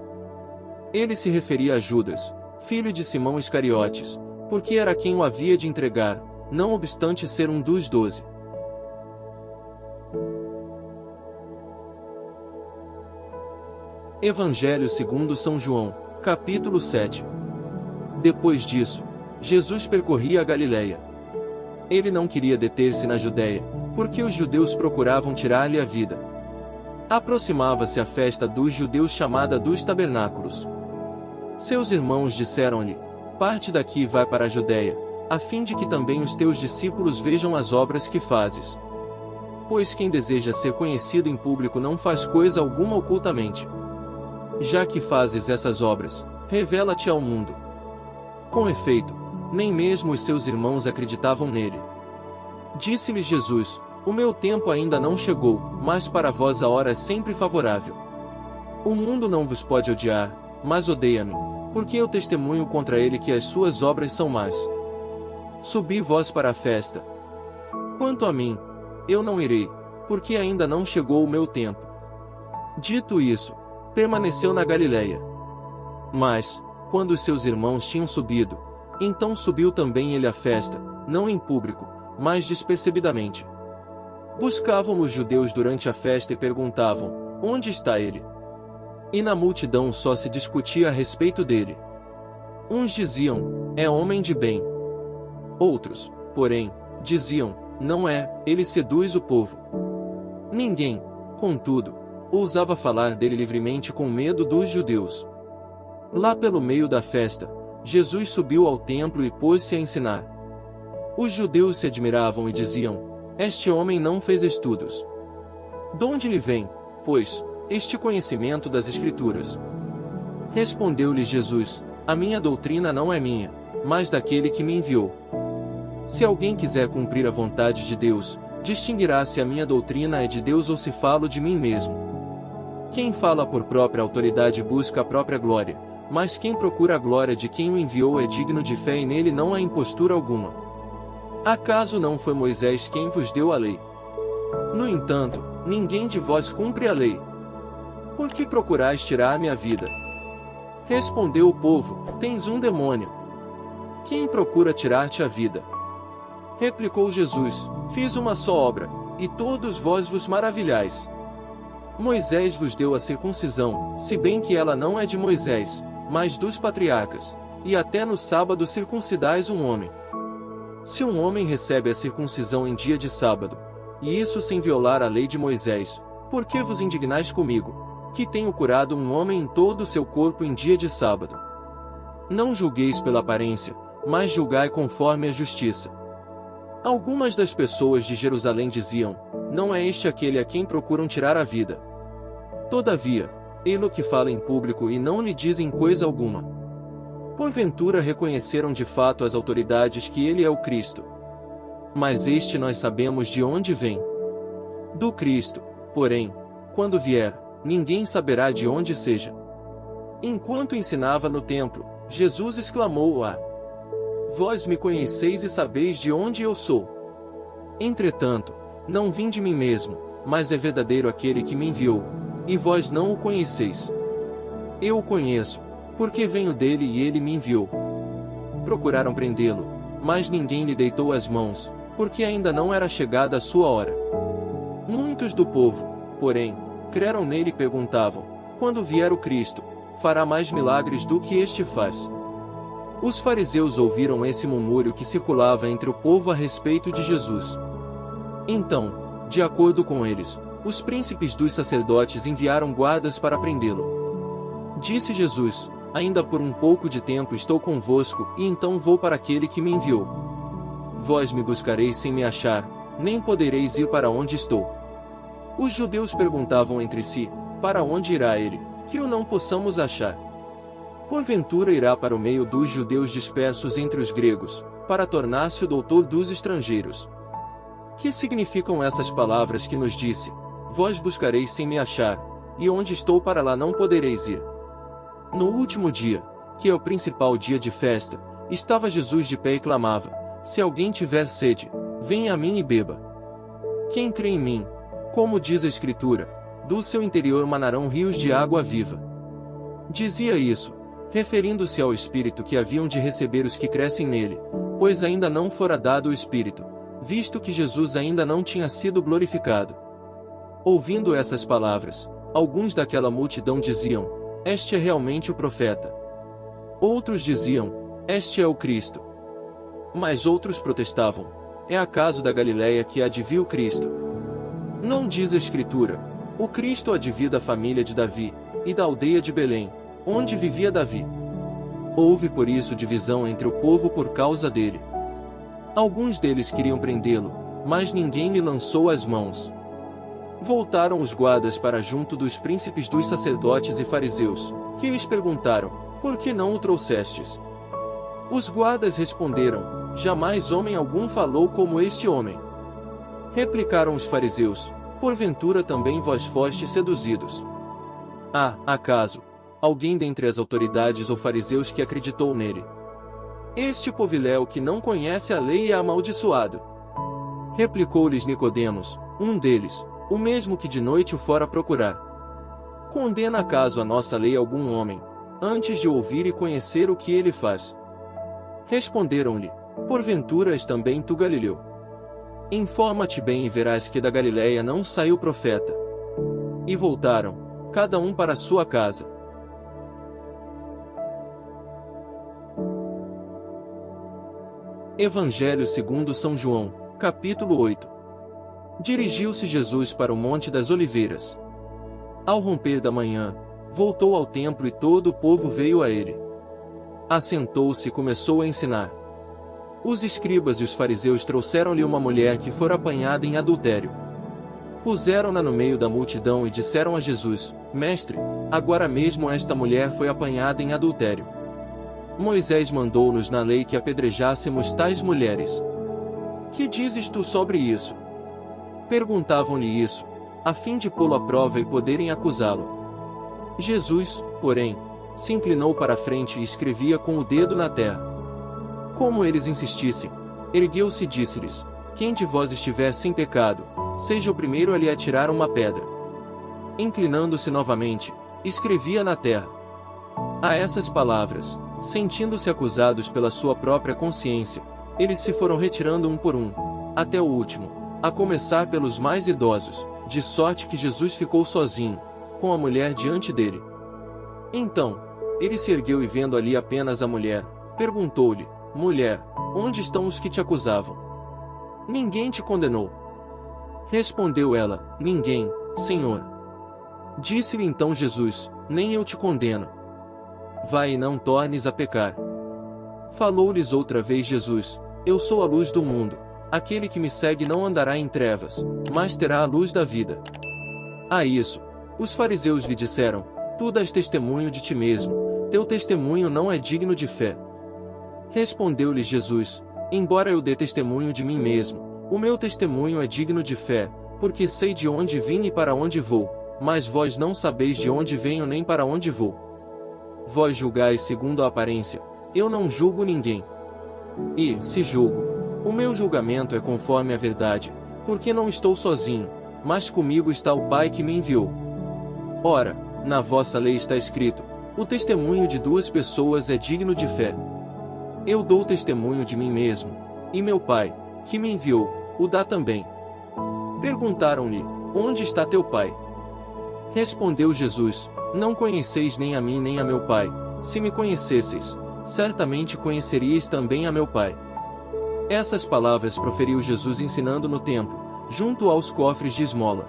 Ele se referia a Judas, filho de Simão Iscariotes, porque era quem o havia de entregar, não obstante ser um dos 12. Evangelho segundo São João, capítulo 7. Depois disso, Jesus percorria a Galileia. Ele não queria deter-se na Judéia, porque os judeus procuravam tirar-lhe a vida. Aproximava-se a festa dos judeus chamada dos Tabernáculos. Seus irmãos disseram-lhe, parte daqui e vai para a Judéia, a fim de que também os teus discípulos vejam as obras que fazes. Pois quem deseja ser conhecido em público não faz coisa alguma ocultamente. Já que fazes essas obras, revela-te ao mundo. Com efeito, nem mesmo os seus irmãos acreditavam nele. Disse-lhes Jesus, o meu tempo ainda não chegou, mas para vós a hora é sempre favorável. O mundo não vos pode odiar, mas odeia-me, porque eu testemunho contra ele que as suas obras são más. subi vós para a festa. Quanto a mim, eu não irei, porque ainda não chegou o meu tempo. Dito isso, permaneceu na Galileia. Mas, quando os seus irmãos tinham subido, então subiu também ele à festa, não em público, mas despercebidamente. Buscavam os judeus durante a festa e perguntavam: onde está ele? E na multidão só se discutia a respeito dele. Uns diziam: é homem de bem. Outros, porém, diziam: não é, ele seduz o povo. Ninguém, contudo, ousava falar dele livremente com medo dos judeus. Lá pelo meio da festa, Jesus subiu ao templo e pôs-se a ensinar. Os judeus se admiravam e diziam: este homem não fez estudos. Donde lhe vem, pois, este conhecimento das Escrituras? Respondeu-lhes Jesus: a minha doutrina não é minha, mas daquele que me enviou. Se alguém quiser cumprir a vontade de Deus, distinguirá se a minha doutrina é de Deus ou se falo de mim mesmo. Quem fala por própria autoridade busca a própria glória, mas quem procura a glória de quem o enviou é digno de fé e nele não há impostura alguma. Acaso não foi Moisés quem vos deu a lei? No entanto, ninguém de vós cumpre a lei. Por que procurais tirar a minha vida? Respondeu o povo: tens um demônio. Quem procura tirar-te a vida? Replicou Jesus: fiz uma só obra, e todos vós vos maravilhais. Moisés vos deu a circuncisão, se bem que ela não é de Moisés, mas dos patriarcas, e até no sábado circuncidais um homem. Se um homem recebe a circuncisão em dia de sábado, e isso sem violar a lei de Moisés, por que vos indignais comigo, que tenho curado um homem em todo o seu corpo em dia de sábado? Não julgueis pela aparência, mas julgai conforme a justiça. Algumas das pessoas de Jerusalém diziam: não é este aquele a quem procuram tirar a vida. Todavia, ele que fala em público e não lhe dizem coisa alguma. Porventura reconheceram de fato as autoridades que ele é o Cristo. Mas este nós sabemos de onde vem. Do Cristo, porém, quando vier, ninguém saberá de onde seja. Enquanto ensinava no templo, Jesus exclamou: vós me conheceis e sabeis de onde eu sou. Entretanto, não vim de mim mesmo, mas é verdadeiro aquele que me enviou, e vós não o conheceis. Eu o conheço, porque venho dele e ele me enviou. Procuraram prendê-lo, mas ninguém lhe deitou as mãos, porque ainda não era chegada a sua hora. Muitos do povo, porém, creram nele e perguntavam: quando vier o Cristo, fará mais milagres do que este faz? Os fariseus ouviram esse murmúrio que circulava entre o povo a respeito de Jesus. Então, de acordo com eles, os príncipes dos sacerdotes enviaram guardas para prendê-lo. Disse Jesus: ainda por um pouco de tempo estou convosco, e então vou para aquele que me enviou. Vós me buscareis sem me achar, nem podereis ir para onde estou. Os judeus perguntavam entre si: para onde irá ele, que o não possamos achar? Porventura irá para o meio dos judeus dispersos entre os gregos, para tornar-se o doutor dos estrangeiros. Que significam essas palavras que nos disse: vós buscareis sem me achar, e onde estou para lá não podereis ir? No último dia, que é o principal dia de festa, estava Jesus de pé e clamava: se alguém tiver sede, venha a mim e beba. Quem crê em mim, como diz a Escritura, do seu interior manarão rios de água viva. Dizia isso, referindo-se ao Espírito que haviam de receber os que crescem nele, pois ainda não fora dado o Espírito, visto que Jesus ainda não tinha sido glorificado. Ouvindo essas palavras, alguns daquela multidão diziam: este é realmente o profeta. Outros diziam: este é o Cristo. Mas outros protestavam: é acaso da Galileia que há de vir o Cristo? Não diz a Escritura: o Cristo há de vir da família de Davi, e da aldeia de Belém, onde vivia Davi. Houve por isso divisão entre o povo por causa dele. Alguns deles queriam prendê-lo, mas ninguém lhe lançou as mãos. Voltaram os guardas para junto dos príncipes dos sacerdotes e fariseus, que lhes perguntaram: por que não o trouxestes? Os guardas responderam: jamais homem algum falou como este homem. Replicaram os fariseus: porventura também vós fostes seduzidos? Acaso alguém dentre as autoridades ou fariseus que acreditou nele? Este poviléu que não conhece a lei é amaldiçoado. Replicou-lhes Nicodemos, um deles, o mesmo que de noite o fora procurar. Condena acaso a nossa lei algum homem, antes de ouvir e conhecer o que ele faz? Responderam-lhe, porventura és também tu Galileu? Informa-te bem e verás que da Galiléia não saiu profeta. E voltaram, cada um para sua casa. Evangelho segundo São João, capítulo 8. Dirigiu-se Jesus para o Monte das Oliveiras. Ao romper da manhã, voltou ao templo e todo o povo veio a ele. Assentou-se e começou a ensinar. Os escribas e os fariseus trouxeram-lhe uma mulher que fora apanhada em adultério. Puseram-na no meio da multidão e disseram a Jesus, Mestre, agora mesmo esta mulher foi apanhada em adultério. Moisés mandou-nos na lei que apedrejássemos tais mulheres. Que dizes tu sobre isso? Perguntavam-lhe isso, a fim de pô-lo à prova e poderem acusá-lo. Jesus, porém, se inclinou para a frente e escrevia com o dedo na terra. Como eles insistissem, ergueu-se e disse-lhes, quem de vós estiver sem pecado, seja o primeiro a lhe atirar uma pedra. Inclinando-se novamente, escrevia na terra. A essas palavras, sentindo-se acusados pela sua própria consciência, eles se foram retirando um por um, até o último, a começar pelos mais idosos, de sorte que Jesus ficou sozinho, com a mulher diante dele. Então, ele se ergueu e vendo ali apenas a mulher, perguntou-lhe, Mulher, onde estão os que te acusavam? Ninguém te condenou? Respondeu ela, Ninguém, Senhor. Disse-lhe então Jesus, Nem eu te condeno. Vai e não tornes a pecar. Falou-lhes outra vez Jesus, Eu sou a luz do mundo, aquele que me segue não andará em trevas, mas terá a luz da vida. A isso, os fariseus lhe disseram, Tu dás testemunho de ti mesmo, teu testemunho não é digno de fé. Respondeu-lhes Jesus, Embora eu dê testemunho de mim mesmo, o meu testemunho é digno de fé, porque sei de onde vim e para onde vou, mas vós não sabeis de onde venho nem para onde vou. Vós julgais segundo a aparência, eu não julgo ninguém. E, se julgo, o meu julgamento é conforme a verdade, porque não estou sozinho, mas comigo está o Pai que me enviou. Ora, na vossa lei está escrito, o testemunho de duas pessoas é digno de fé. Eu dou testemunho de mim mesmo, e meu Pai, que me enviou, o dá também. Perguntaram-lhe, onde está teu Pai? Respondeu Jesus, não conheceis nem a mim nem a meu Pai, se me conhecesseis, certamente conheceríeis também a meu Pai. Essas palavras proferiu Jesus ensinando no templo, junto aos cofres de esmola.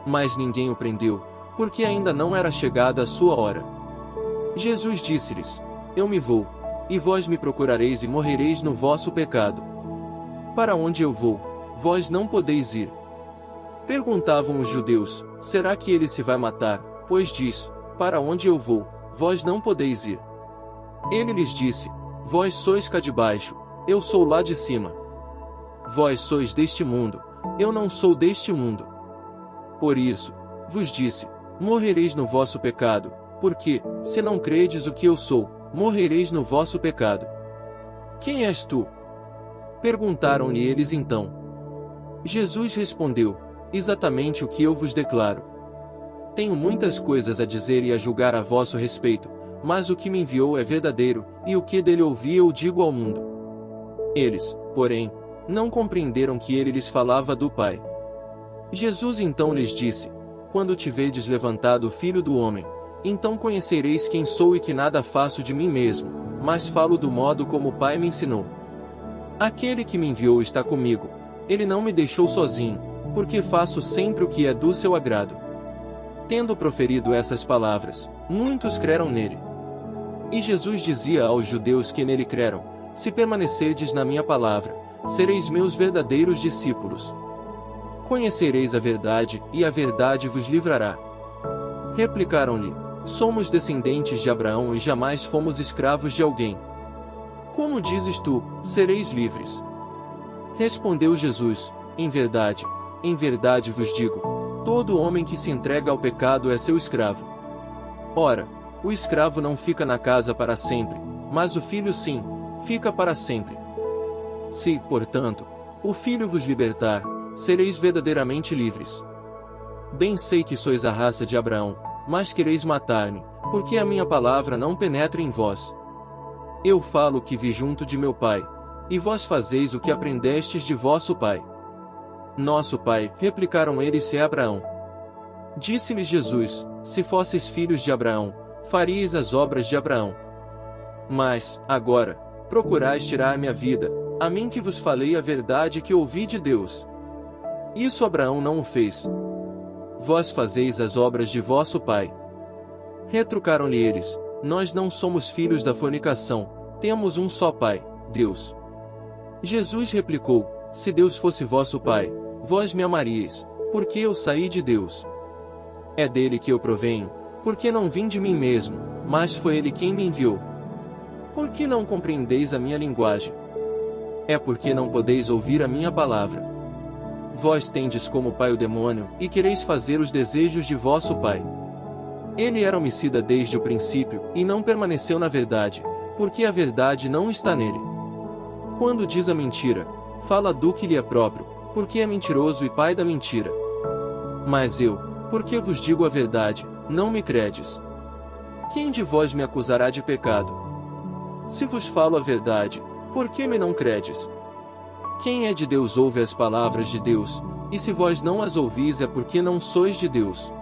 Mas ninguém o prendeu, porque ainda não era chegada a sua hora. Jesus disse-lhes, Eu me vou, e vós me procurareis e morrereis no vosso pecado. Para onde eu vou, vós não podeis ir. Perguntavam os judeus, será que ele se vai matar, pois diz, para onde eu vou, vós não podeis ir. Ele lhes disse, vós sois cá de baixo, eu sou lá de cima. Vós sois deste mundo, eu não sou deste mundo. Por isso, vos disse, morrereis no vosso pecado, porque, se não credes o que eu sou, morrereis no vosso pecado. Quem és tu? Perguntaram-lhe eles então. Jesus respondeu, exatamente o que eu vos declaro. Tenho muitas coisas a dizer e a julgar a vosso respeito, mas o que me enviou é verdadeiro, e o que dele ouvi eu digo ao mundo. Eles, porém, não compreenderam que ele lhes falava do Pai. Jesus então lhes disse, quando tiverdes levantado o Filho do Homem, então conhecereis quem sou e que nada faço de mim mesmo, mas falo do modo como o Pai me ensinou. Aquele que me enviou está comigo, ele não me deixou sozinho, porque faço sempre o que é do seu agrado. Tendo proferido essas palavras, muitos creram nele. E Jesus dizia aos judeus que nele creram, se permanecerdes na minha palavra, sereis meus verdadeiros discípulos. Conhecereis a verdade, e a verdade vos livrará. Replicaram-lhe, somos descendentes de Abraão e jamais fomos escravos de alguém. Como dizes tu, sereis livres? Respondeu Jesus, em verdade vos digo, todo homem que se entrega ao pecado é seu escravo. Ora, o escravo não fica na casa para sempre, mas o filho sim, fica para sempre. Se, portanto, o Filho vos libertar, sereis verdadeiramente livres. Bem sei que sois a raça de Abraão, mas quereis matar-me, porque a minha palavra não penetra em vós. Eu falo o que vi junto de meu pai, e vós fazeis o que aprendestes de vosso pai. Nosso pai, replicaram eles, é Abraão. Disse-lhes Jesus: se fosseis filhos de Abraão, faríeis as obras de Abraão. Mas, agora, procurais tirar-me a vida, a mim que vos falei a verdade que ouvi de Deus. Isso Abraão não o fez. Vós fazeis as obras de vosso pai. Retrucaram-lhe eles: nós não somos filhos da fornicação, temos um só pai, Deus. Jesus replicou: se Deus fosse vosso pai, vós me amaríeis, porque eu saí de Deus. É dele que eu provenho, porque não vim de mim mesmo, mas foi ele quem me enviou. Por que não compreendeis a minha linguagem? É porque não podeis ouvir a minha palavra. Vós tendes como pai o demônio, e quereis fazer os desejos de vosso pai. Ele era homicida desde o princípio, e não permaneceu na verdade, porque a verdade não está nele. Quando diz a mentira, fala do que lhe é próprio, porque é mentiroso e pai da mentira. Mas eu, porque vos digo a verdade, não me credes. Quem de vós me acusará de pecado? Se vos falo a verdade, por que me não credes? Quem é de Deus ouve as palavras de Deus, e se vós não as ouvis é porque não sois de Deus.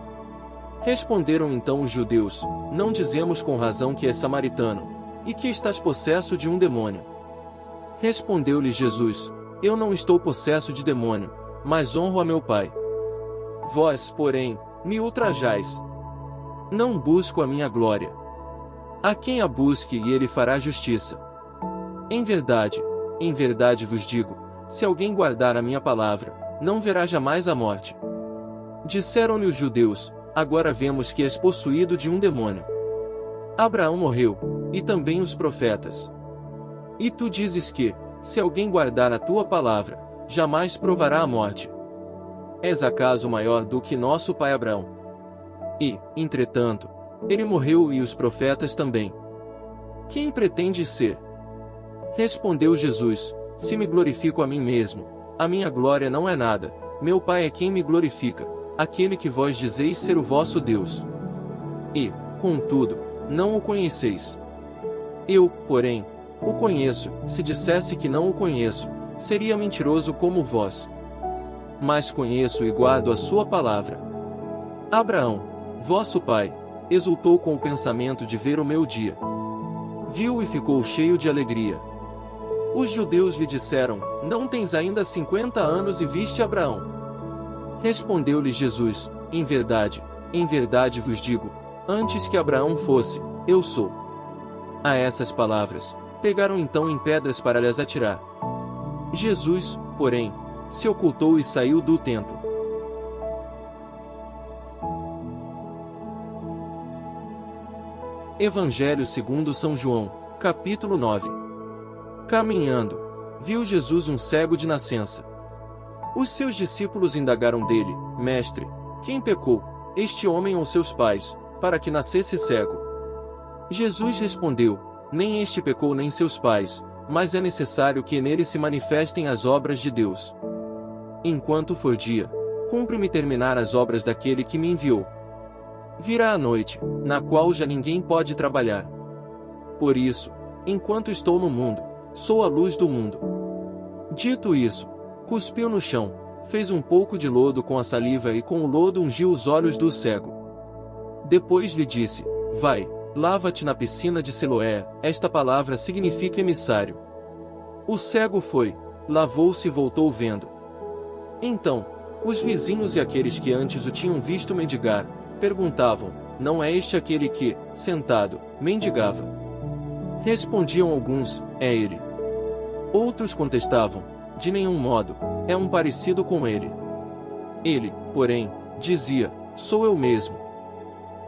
Responderam então os judeus: não dizemos com razão que és samaritano, e que estás possesso de um demônio. Respondeu-lhe Jesus: eu não estou possesso de demônio, mas honro a meu Pai. Vós, porém, me ultrajais. Não busco a minha glória. A quem a busque e ele fará justiça. Em verdade vos digo, se alguém guardar a minha palavra, não verá jamais a morte. Disseram-lhe os judeus: agora vemos que és possuído de um demônio. Abraão morreu, e também os profetas. E tu dizes que, se alguém guardar a tua palavra, jamais provará a morte. És acaso maior do que nosso pai Abraão? E, entretanto, ele morreu e os profetas também. Quem pretendes ser? Respondeu Jesus: se me glorifico a mim mesmo, a minha glória não é nada, meu Pai é quem me glorifica, aquele que vós dizeis ser o vosso Deus. E, contudo, não o conheceis. Eu, porém, o conheço. Se dissesse que não o conheço, seria mentiroso como vós. Mas conheço e guardo a sua palavra. Abraão, vosso pai, exultou com o pensamento de ver o meu dia. Viu e ficou cheio de alegria. Os judeus lhe disseram: não tens ainda 50 anos e viste Abraão? Respondeu-lhe Jesus: em verdade vos digo, antes que Abraão fosse, eu sou. A essas palavras, pegaram então em pedras para lhes atirar. Jesus, porém, se ocultou e saiu do templo. Evangelho segundo São João, capítulo 9. Caminhando, viu Jesus um cego de nascença. Os seus discípulos indagaram dele: Mestre, quem pecou, este homem ou seus pais, para que nascesse cego? Jesus respondeu: nem este pecou nem seus pais, mas é necessário que nele se manifestem as obras de Deus. Enquanto for dia, cumpre-me terminar as obras daquele que me enviou. Virá a noite, na qual já ninguém pode trabalhar. Por isso, enquanto estou no mundo, sou a luz do mundo. Dito isso, cuspiu no chão, fez um pouco de lodo com a saliva e com o lodo ungiu os olhos do cego. Depois lhe disse: vai, lava-te na piscina de Siloé. Esta palavra significa emissário. O cego foi, lavou-se e voltou vendo. Então, os vizinhos e aqueles que antes o tinham visto mendigar, perguntavam: não é este aquele que, sentado, mendigava? Respondiam alguns: é ele. Outros contestavam: de nenhum modo, é um parecido com ele. Ele, porém, dizia: sou eu mesmo.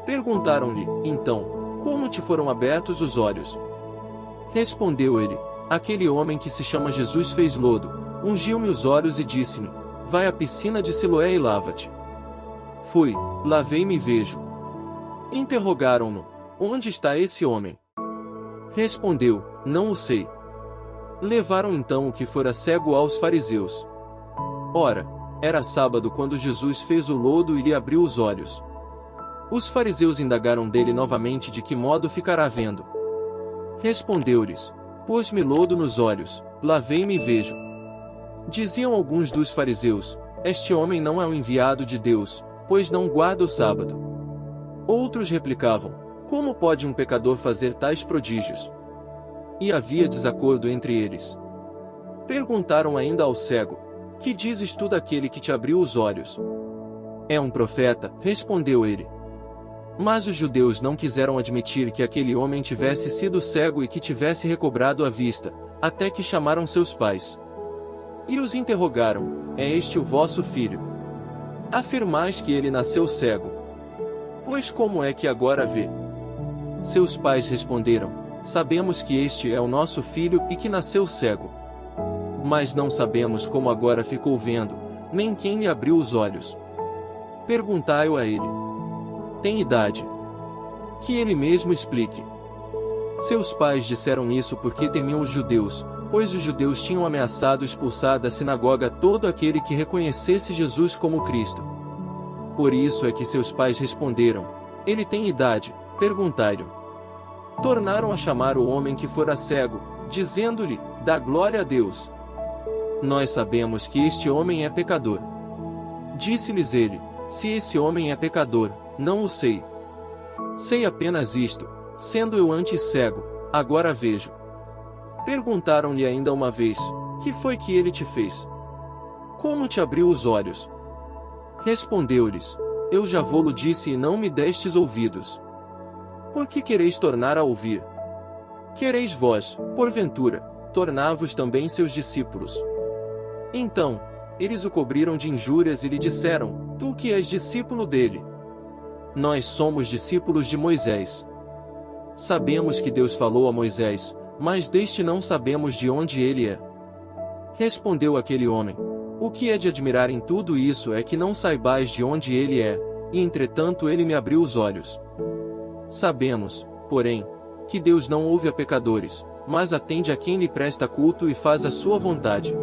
Perguntaram-lhe, então: como te foram abertos os olhos? Respondeu ele: aquele homem que se chama Jesus fez lodo, ungiu-me os olhos e disse-me: vai à piscina de Siloé e lava-te. Fui, lavei-me e vejo. Interrogaram-no: onde está esse homem? Respondeu: não o sei. Levaram então o que fora cego aos fariseus. Ora, era sábado quando Jesus fez o lodo e lhe abriu os olhos. Os fariseus indagaram dele novamente de que modo ficará vendo. Respondeu-lhes: pôs-me lodo nos olhos, lavei-me e vejo. Diziam alguns dos fariseus: este homem não é o enviado de Deus, pois não guarda o sábado. Outros replicavam: como pode um pecador fazer tais prodígios? E havia desacordo entre eles. Perguntaram ainda ao cego: que dizes tu daquele que te abriu os olhos? É um profeta, respondeu ele. Mas os judeus não quiseram admitir que aquele homem tivesse sido cego e que tivesse recobrado a vista, até que chamaram seus pais. E os interrogaram: é este o vosso filho? Afirmais que ele nasceu cego. Pois como é que agora vê? Seus pais responderam: sabemos que este é o nosso filho e que nasceu cego. Mas não sabemos como agora ficou vendo, nem quem lhe abriu os olhos. Perguntai-o a ele. Tem idade. Que ele mesmo explique. Seus pais disseram isso porque temiam os judeus, pois os judeus tinham ameaçado expulsar da sinagoga todo aquele que reconhecesse Jesus como Cristo. Por isso é que seus pais responderam: ele tem idade, perguntai-lhe. Tornaram a chamar o homem que fora cego, dizendo-lhe: dá glória a Deus. Nós sabemos que este homem é pecador. Disse-lhes ele: se esse homem é pecador, não o sei. Sei apenas isto: sendo eu antes cego, agora vejo. Perguntaram-lhe ainda uma vez: que foi que ele te fez? Como te abriu os olhos? Respondeu-lhes: eu já vô-lo disse e não me destes ouvidos. Por que quereis tornar a ouvir? Quereis vós, porventura, tornar-vos também seus discípulos? Então, eles o cobriram de injúrias e lhe disseram: tu que és discípulo dele. Nós somos discípulos de Moisés. Sabemos que Deus falou a Moisés, mas deste não sabemos de onde ele é. Respondeu aquele homem: o que é de admirar em tudo isso é que não saibais de onde ele é, e entretanto ele me abriu os olhos. Sabemos, porém, que Deus não ouve a pecadores, mas atende a quem lhe presta culto e faz a sua vontade.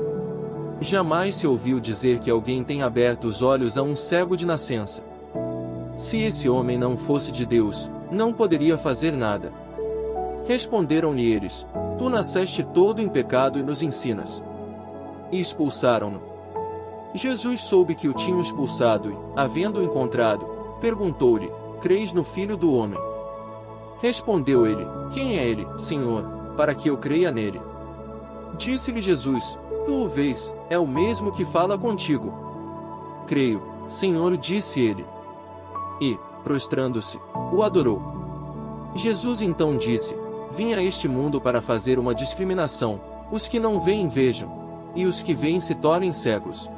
Jamais se ouviu dizer que alguém tem aberto os olhos a um cego de nascença. Se esse homem não fosse de Deus, não poderia fazer nada. Responderam-lhe eles: tu nasceste todo em pecado e nos ensinas. E expulsaram-no. Jesus soube que o tinham expulsado e, havendo-o encontrado, perguntou-lhe: creis no Filho do Homem? Respondeu ele: quem é ele, Senhor, para que eu creia nele? Disse-lhe Jesus: tu o vês, é o mesmo que fala contigo. Creio, Senhor, disse ele. E, prostrando-se, o adorou. Jesus então disse: vim a este mundo para fazer uma discriminação: os que não veem vejam, e os que veem se tornem cegos.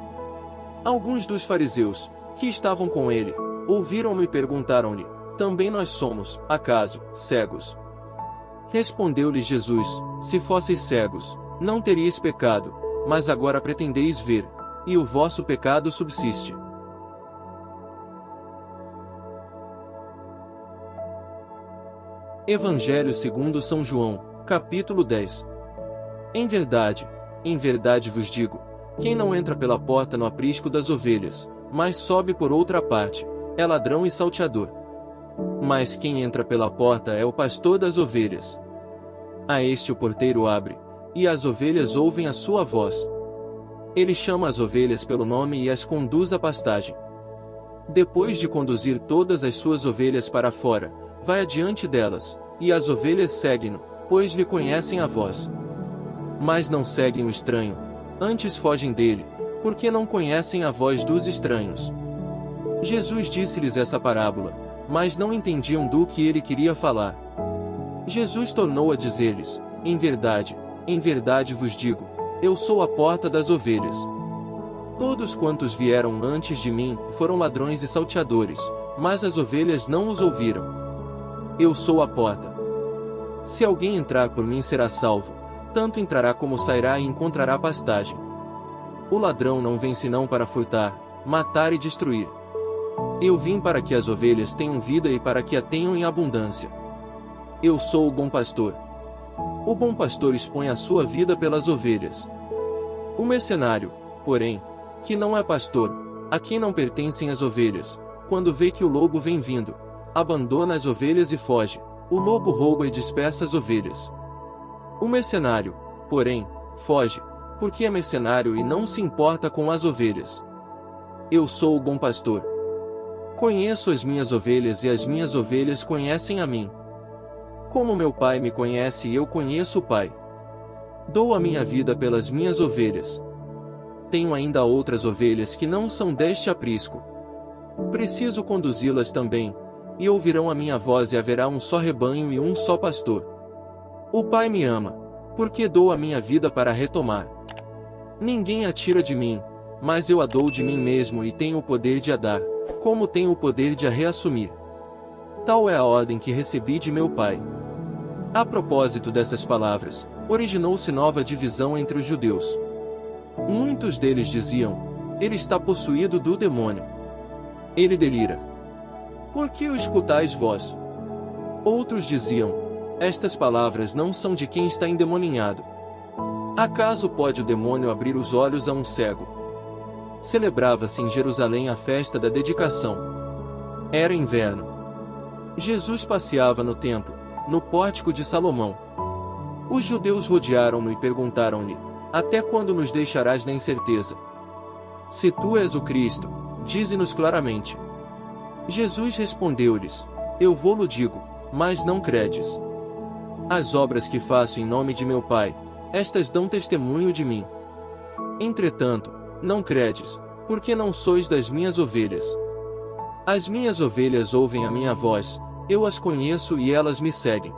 Alguns dos fariseus, que estavam com ele, ouviram-no e perguntaram-lhe: também nós somos, acaso, cegos? Respondeu-lhes Jesus: se fosseis cegos, não teríeis pecado, mas agora pretendeis ver, e o vosso pecado subsiste. Evangelho segundo São João, capítulo 10. Em verdade vos digo, quem não entra pela porta no aprisco das ovelhas, mas sobe por outra parte, é ladrão e salteador. Mas quem entra pela porta é o pastor das ovelhas. A este o porteiro abre, e as ovelhas ouvem a sua voz. Ele chama as ovelhas pelo nome e as conduz à pastagem. Depois de conduzir todas as suas ovelhas para fora, vai adiante delas, e as ovelhas seguem-no, pois lhe conhecem a voz. Mas não seguem o estranho, antes fogem dele, porque não conhecem a voz dos estranhos. Jesus disse-lhes essa parábola, mas não entendiam do que ele queria falar. Jesus tornou a dizer-lhes: em verdade vos digo, eu sou a porta das ovelhas. Todos quantos vieram antes de mim foram ladrões e salteadores, mas as ovelhas não os ouviram. Eu sou a porta. Se alguém entrar por mim será salvo, tanto entrará como sairá e encontrará pastagem. O ladrão não vem senão para furtar, matar e destruir. Eu vim para que as ovelhas tenham vida e para que a tenham em abundância. Eu sou o bom pastor. O bom pastor expõe a sua vida pelas ovelhas. O mercenário, porém, que não é pastor, a quem não pertencem as ovelhas, quando vê que o lobo vem vindo, abandona as ovelhas e foge. O lobo rouba e dispersa as ovelhas. O mercenário, porém, foge, porque é mercenário e não se importa com as ovelhas. Eu sou o bom pastor. Conheço as minhas ovelhas e as minhas ovelhas conhecem a mim. Como meu Pai me conhece e eu conheço o Pai. Dou a minha vida pelas minhas ovelhas. Tenho ainda outras ovelhas que não são deste aprisco. Preciso conduzi-las também, e ouvirão a minha voz e haverá um só rebanho e um só pastor. O Pai me ama, porque dou a minha vida para retomar. Ninguém a tira de mim, mas eu a dou de mim mesmo e tenho o poder de a dar, como tenho o poder de a reassumir. Tal é a ordem que recebi de meu Pai. A propósito dessas palavras, originou-se nova divisão entre os judeus. Muitos deles diziam: ele está possuído do demônio. Ele delira. Por que o escutais vós? Outros diziam: estas palavras não são de quem está endemoninhado. Acaso pode o demônio abrir os olhos a um cego? Celebrava-se em Jerusalém a festa da dedicação. Era inverno. Jesus passeava no templo, no pórtico de Salomão. Os judeus rodearam-no e perguntaram-lhe: até quando nos deixarás na incerteza? Se tu és o Cristo, dize-nos claramente. Jesus respondeu-lhes: eu vou-lo digo, mas não credes. As obras que faço em nome de meu Pai, estas dão testemunho de mim. Entretanto, não credes, porque não sois das minhas ovelhas. As minhas ovelhas ouvem a minha voz, eu as conheço e elas me seguem.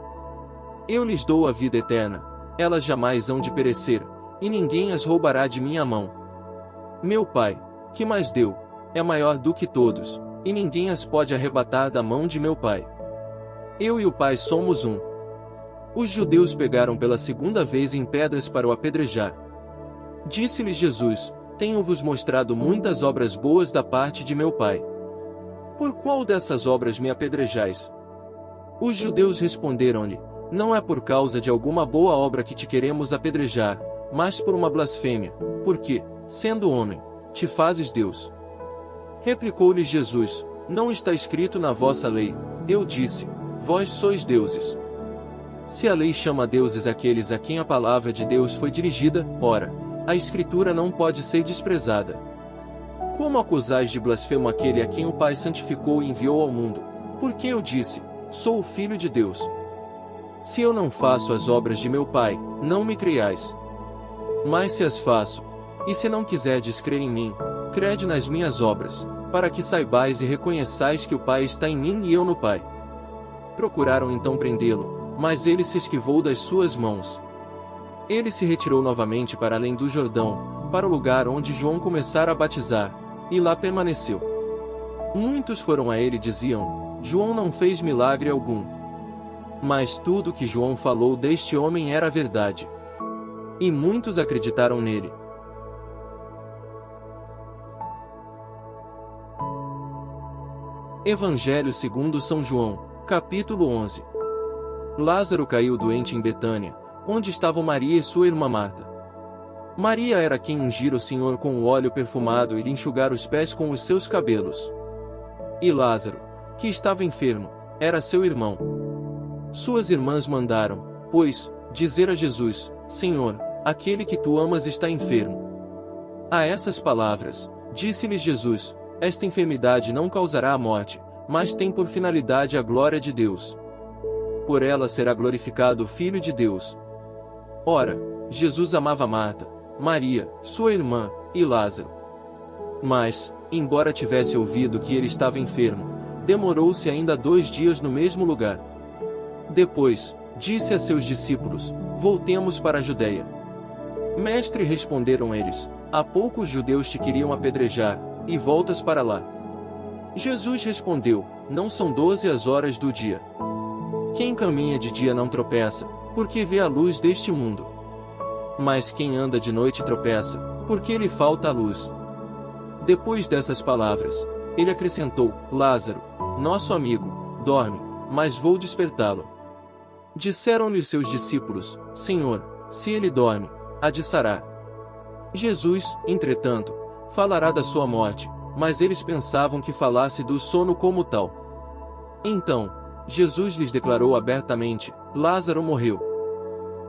Eu lhes dou a vida eterna, elas jamais hão de perecer, e ninguém as roubará de minha mão. Meu Pai, que mais deu, é maior do que todos, e ninguém as pode arrebatar da mão de meu Pai. Eu e o Pai somos um. Os judeus pegaram pela segunda vez em pedras para o apedrejar. Disse-lhes Jesus: tenho-vos mostrado muitas obras boas da parte de meu Pai. Por qual dessas obras me apedrejais? Os judeus responderam-lhe: não é por causa de alguma boa obra que te queremos apedrejar, mas por uma blasfêmia, porque, sendo homem, te fazes Deus. Replicou-lhes Jesus: não está escrito na vossa lei, eu disse, vós sois deuses. Se a lei chama deuses aqueles a quem a palavra de Deus foi dirigida, ora, a Escritura não pode ser desprezada. Como acusais de blasfemo aquele a quem o Pai santificou e enviou ao mundo? Porque eu disse, sou o Filho de Deus. Se eu não faço as obras de meu Pai, não me creiais. Mas se as faço, e se não quiserdes crer em mim, crede nas minhas obras, para que saibais e reconheçais que o Pai está em mim e eu no Pai. Procuraram então prendê-lo, mas ele se esquivou das suas mãos. Ele se retirou novamente para além do Jordão, para o lugar onde João começara a batizar, e lá permaneceu. Muitos foram a ele e diziam: João não fez milagre algum. Mas tudo que João falou deste homem era verdade. E muitos acreditaram nele. Evangelho segundo São João, capítulo 11. Lázaro caiu doente em Betânia, onde estavam Maria e sua irmã Marta. Maria era quem ungira o Senhor com o óleo perfumado e lhe enxugar os pés com os seus cabelos. E Lázaro, que estava enfermo, era seu irmão. Suas irmãs mandaram, pois, dizer a Jesus: Senhor, aquele que tu amas está enfermo. A essas palavras, disse-lhes Jesus: esta enfermidade não causará a morte, mas tem por finalidade a glória de Deus. Por ela será glorificado o Filho de Deus. Ora, Jesus amava Marta, Maria, sua irmã, e Lázaro. Mas, embora tivesse ouvido que ele estava enfermo, demorou-se ainda 2 dias no mesmo lugar. Depois, disse a seus discípulos: voltemos para a Judeia. Mestre, responderam eles, há pouco os judeus te queriam apedrejar, e voltas para lá. Jesus respondeu: não são 12 as horas do dia. Quem caminha de dia não tropeça, porque vê a luz deste mundo. Mas quem anda de noite tropeça, porque lhe falta a luz. Depois dessas palavras, ele acrescentou: Lázaro, nosso amigo, dorme, mas vou despertá-lo. Disseram-lhe seus discípulos: Senhor, se ele dorme, há de sarar. Jesus, entretanto, falará da sua morte, mas eles pensavam que falasse do sono como tal. Então, Jesus lhes declarou abertamente: Lázaro morreu.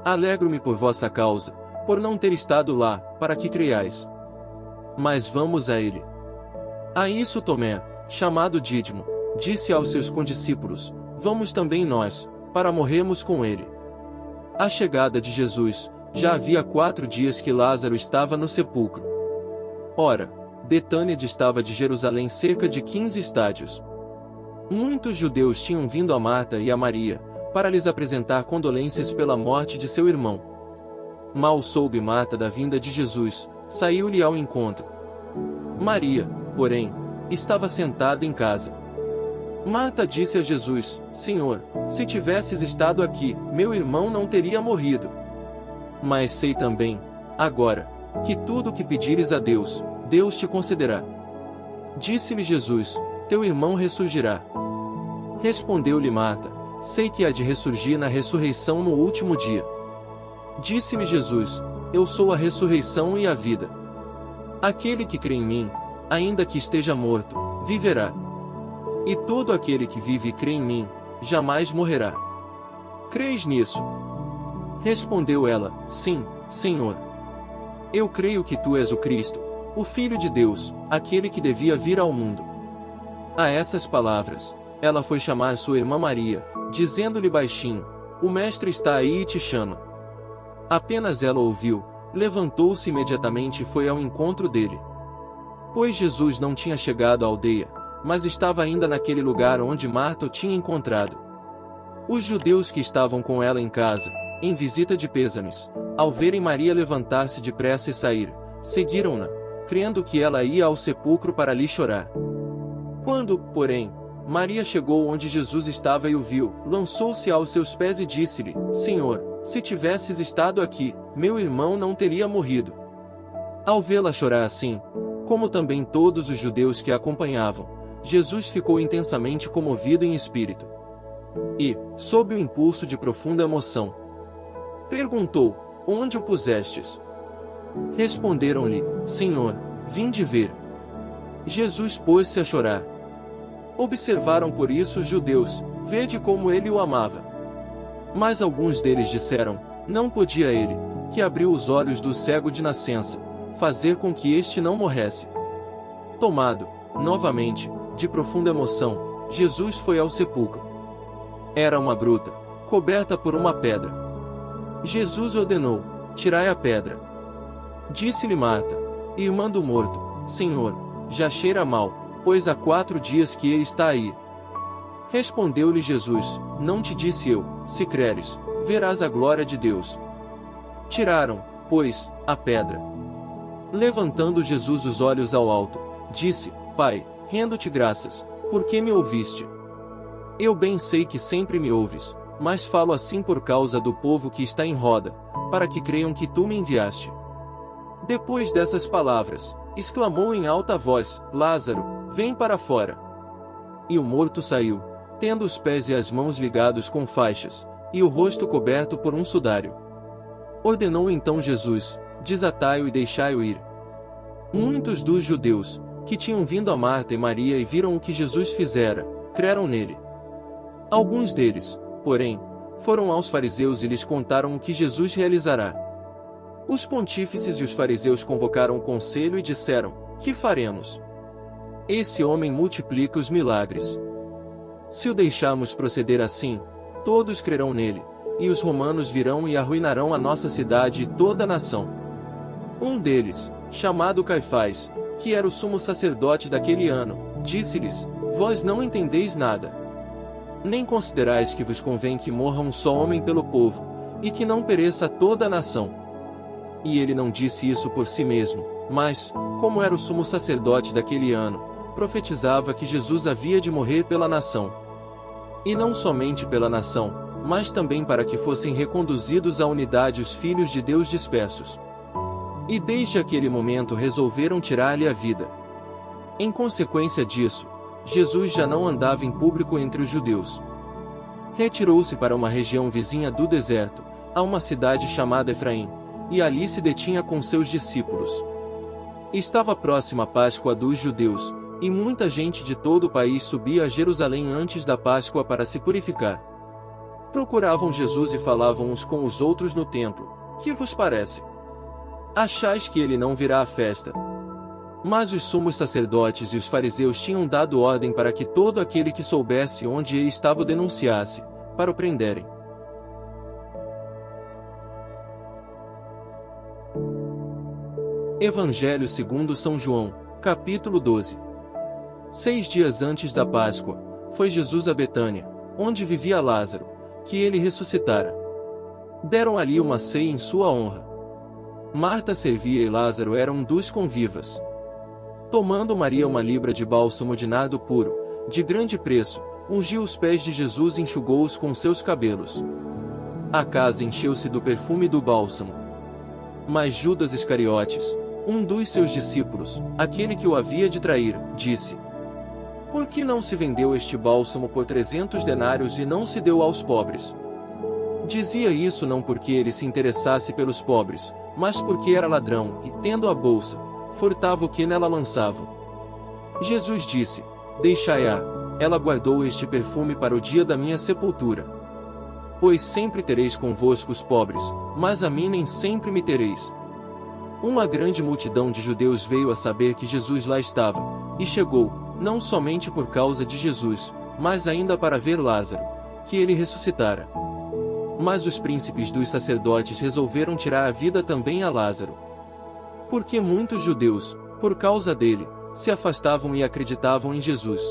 Alegro-me por vossa causa, por não ter estado lá, para que creiais. Mas vamos a ele. A isso Tomé, chamado Dídimo, disse aos seus condiscípulos: Vamos também nós, para morrermos com ele. À chegada de Jesus, já havia 4 dias que Lázaro estava no sepulcro. Ora, Betânia distava de Jerusalém cerca de 15 estádios. Muitos judeus tinham vindo a Marta e a Maria, para lhes apresentar condolências pela morte de seu irmão. Mal soube Marta da vinda de Jesus, saiu-lhe ao encontro. Maria, porém, estava sentada em casa. Marta disse a Jesus: Senhor, se tivesses estado aqui, meu irmão não teria morrido. Mas sei também, agora, que tudo o que pedires a Deus, Deus te concederá. Disse-lhe Jesus: Teu irmão ressurgirá. Respondeu-lhe Marta: Sei que há de ressurgir na ressurreição no último dia. Disse-lhe Jesus: Eu sou a ressurreição e a vida. Aquele que crê em mim, ainda que esteja morto, viverá. E todo aquele que vive e crê em mim, jamais morrerá. Crês nisso? Respondeu ela: Sim, Senhor. Eu creio que tu és o Cristo, o Filho de Deus, aquele que devia vir ao mundo. A essas palavras, ela foi chamar sua irmã Maria, dizendo-lhe baixinho: O mestre está aí e te chama. Apenas ela ouviu, levantou-se imediatamente e foi ao encontro dele. Pois Jesus não tinha chegado à aldeia, mas estava ainda naquele lugar onde Marta o tinha encontrado. Os judeus que estavam com ela em casa, em visita de pêsames, ao verem Maria levantar-se depressa e sair, seguiram-na, crendo que ela ia ao sepulcro para ali chorar. Quando, porém, Maria chegou onde Jesus estava e o viu, lançou-se aos seus pés e disse-lhe: Senhor, se tivesses estado aqui, meu irmão não teria morrido. Ao vê-la chorar assim, como também todos os judeus que a acompanhavam, Jesus ficou intensamente comovido em espírito. E, sob o impulso de profunda emoção, perguntou: Onde o pusestes? Responderam-lhe: Senhor, vinde ver. Jesus pôs-se a chorar. Observaram por isso os judeus: Vede como ele o amava. Mas alguns deles disseram: Não podia ele, que abriu os olhos do cego de nascença, fazer com que este não morresse. Tomado, novamente, de profunda emoção, Jesus foi ao sepulcro. Era uma gruta, coberta por uma pedra. Jesus ordenou: Tirai a pedra. Disse-lhe Marta, irmã do morto: Senhor, já cheira mal, pois há 4 dias que ele está aí. Respondeu-lhe Jesus: Não te disse eu, se creres, verás a glória de Deus. Tiraram, pois, a pedra. Levantando Jesus os olhos ao alto, disse: Pai, rendo-te graças, porque me ouviste. Eu bem sei que sempre me ouves, mas falo assim por causa do povo que está em roda, para que creiam que tu me enviaste. Depois dessas palavras, exclamou em alta voz: Lázaro, vem para fora. E o morto saiu, tendo os pés e as mãos ligados com faixas, e o rosto coberto por um sudário. Ordenou então Jesus: Desatai-o e deixai-o ir. Muitos dos judeus, que tinham vindo a Marta e Maria e viram o que Jesus fizera, creram nele. Alguns deles, porém, foram aos fariseus e lhes contaram o que Jesus realizará. Os pontífices e os fariseus convocaram o conselho e disseram: Que faremos? Esse homem multiplica os milagres. Se o deixarmos proceder assim, todos crerão nele, e os romanos virão e arruinarão a nossa cidade e toda a nação. Um deles, chamado Caifás, que era o sumo sacerdote daquele ano, disse-lhes: Vós não entendeis nada. Nem considerais que vos convém que morra um só homem pelo povo, e que não pereça toda a nação. E ele não disse isso por si mesmo, mas, como era o sumo sacerdote daquele ano, profetizava que Jesus havia de morrer pela nação. E não somente pela nação, mas também para que fossem reconduzidos à unidade os filhos de Deus dispersos. E desde aquele momento resolveram tirar-lhe a vida. Em consequência disso, Jesus já não andava em público entre os judeus. Retirou-se para uma região vizinha do deserto, a uma cidade chamada Efraim, e ali se detinha com seus discípulos. Estava próxima a Páscoa dos judeus, e muita gente de todo o país subia a Jerusalém antes da Páscoa para se purificar. Procuravam Jesus e falavam uns com os outros no templo: que vos parece? Achais que ele não virá à festa? Mas os sumos sacerdotes e os fariseus tinham dado ordem para que todo aquele que soubesse onde ele estava o denunciasse, para o prenderem. Evangelho segundo São João, capítulo 12. 6 dias antes da Páscoa, foi Jesus a Betânia, onde vivia Lázaro, que ele ressuscitara. Deram ali uma ceia em sua honra. Marta servia e Lázaro era um dos convivas. Tomando Maria uma libra de bálsamo de nardo puro, de grande preço, ungiu os pés de Jesus e enxugou-os com seus cabelos. A casa encheu-se do perfume do bálsamo. Mas Judas Iscariotes, um dos seus discípulos, aquele que o havia de trair, disse: por que não se vendeu este bálsamo por 300 denários e não se deu aos pobres? Dizia isso não porque ele se interessasse pelos pobres, mas porque era ladrão e, tendo a bolsa, furtava o que nela lançavam. Jesus disse: deixai-a, ela guardou este perfume para o dia da minha sepultura. Pois sempre tereis convosco os pobres, mas a mim nem sempre me tereis. Uma grande multidão de judeus veio a saber que Jesus lá estava, e chegou, não somente por causa de Jesus, mas ainda para ver Lázaro, que ele ressuscitara. Mas os príncipes dos sacerdotes resolveram tirar a vida também a Lázaro. Porque muitos judeus, por causa dele, se afastavam e acreditavam em Jesus.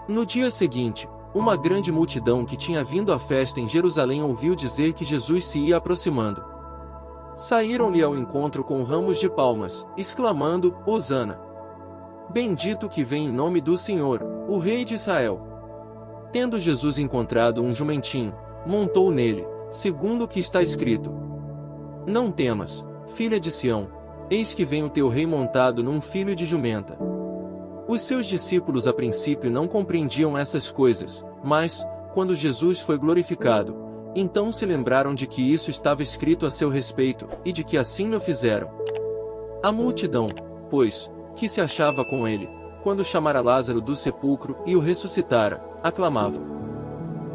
No dia seguinte, uma grande multidão que tinha vindo à festa em Jerusalém ouviu dizer que Jesus se ia aproximando. Saíram-lhe ao encontro com ramos de palmas, exclamando: Hosana! Bendito que vem em nome do Senhor, o Rei de Israel. Tendo Jesus encontrado um jumentinho, montou nele, segundo o que está escrito: não temas, filha de Sião, eis que vem o teu rei montado num filho de jumenta. Os seus discípulos a princípio não compreendiam essas coisas, mas, quando Jesus foi glorificado, então se lembraram de que isso estava escrito a seu respeito, e de que assim o fizeram. A multidão, pois, que se achava com ele, quando chamara Lázaro do sepulcro e o ressuscitara, aclamava.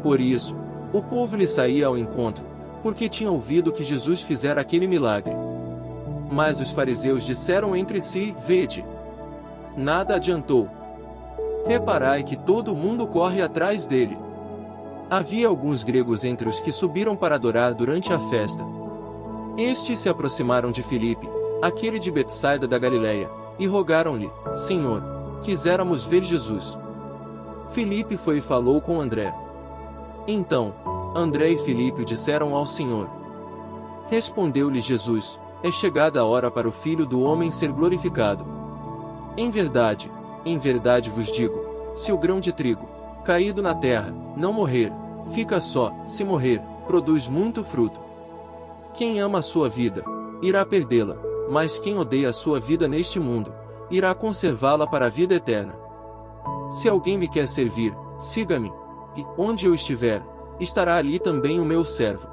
Por isso, o povo lhe saía ao encontro, porque tinha ouvido que Jesus fizera aquele milagre. Mas os fariseus disseram entre si: vede, nada adiantou. Reparai que todo mundo corre atrás dele. Havia alguns gregos entre os que subiram para adorar durante a festa. Estes se aproximaram de Filipe, aquele de Betsaida da Galileia, e rogaram-lhe: Senhor, quiséramos ver Jesus. Filipe foi e falou com André. Então, André e Filipe disseram ao Senhor. Respondeu-lhe Jesus: é chegada a hora para o Filho do Homem ser glorificado. Em verdade vos digo, se o grão de trigo, caído na terra, não morrer, fica só; se morrer, produz muito fruto. Quem ama a sua vida, irá perdê-la, mas quem odeia a sua vida neste mundo, irá conservá-la para a vida eterna. Se alguém me quer servir, siga-me, e, onde eu estiver, estará ali também o meu servo.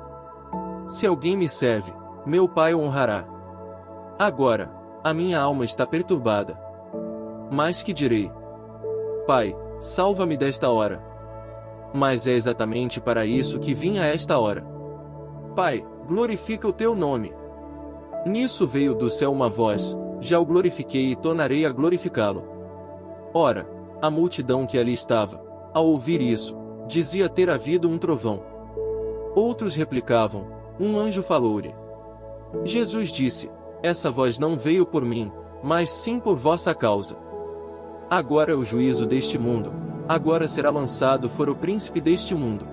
Se alguém me serve, meu Pai o honrará. Agora, a minha alma está perturbada. Mas que direi? Pai, salva-me desta hora. Mas é exatamente para isso que vim a esta hora. Pai, glorifica o teu nome. Nisso veio do céu uma voz: já o glorifiquei e tornarei a glorificá-lo. Ora, a multidão que ali estava, ao ouvir isso, dizia ter havido um trovão. Outros replicavam: um anjo falou-lhe. Jesus disse: essa voz não veio por mim, mas sim por vossa causa. Agora é o juízo deste mundo, agora será lançado fora o príncipe deste mundo.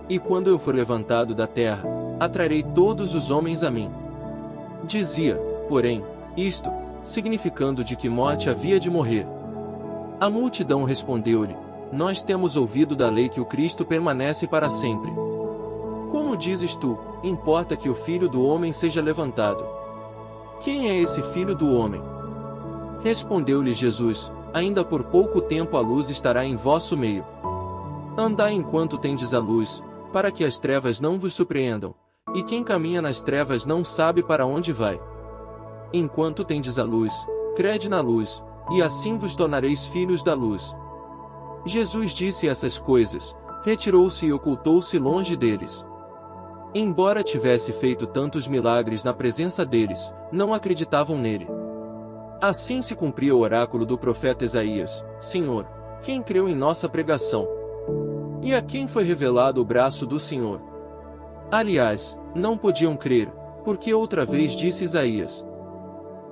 E quando eu for levantado da terra, atrarei todos os homens a mim. Dizia, porém, isto, significando de que morte havia de morrer. A multidão respondeu-lhe: nós temos ouvido da lei que o Cristo permanece para sempre. Como dizes tu, importa que o Filho do Homem seja levantado? Quem é esse Filho do Homem? Respondeu-lhe Jesus: ainda por pouco tempo a luz estará em vosso meio. Andai enquanto tendes a luz, para que as trevas não vos surpreendam, e quem caminha nas trevas não sabe para onde vai. Enquanto tendes a luz, crede na luz, e assim vos tornareis filhos da luz. Jesus disse essas coisas, retirou-se e ocultou-se longe deles. Embora tivesse feito tantos milagres na presença deles, não acreditavam nele. Assim se cumpria o oráculo do profeta Isaías: Senhor, quem creu em nossa pregação? E a quem foi revelado o braço do Senhor? Aliás, não podiam crer, porque outra vez disse Isaías: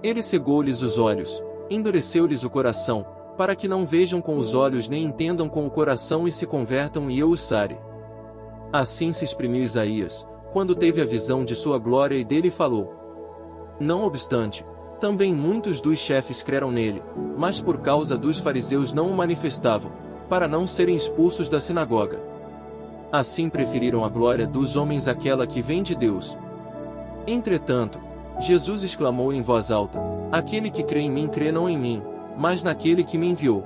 Ele cegou-lhes os olhos, endureceu-lhes o coração, para que não vejam com os olhos nem entendam com o coração e se convertam e eu os sare. Assim se exprimiu Isaías, quando teve a visão de sua glória e dele falou. Não obstante, também muitos dos chefes creram nele, mas por causa dos fariseus não o manifestavam, para não serem expulsos da sinagoga. Assim preferiram a glória dos homens àquela que vem de Deus. Entretanto, Jesus exclamou em voz alta: Aquele que crê em mim crê não em mim, mas naquele que me enviou.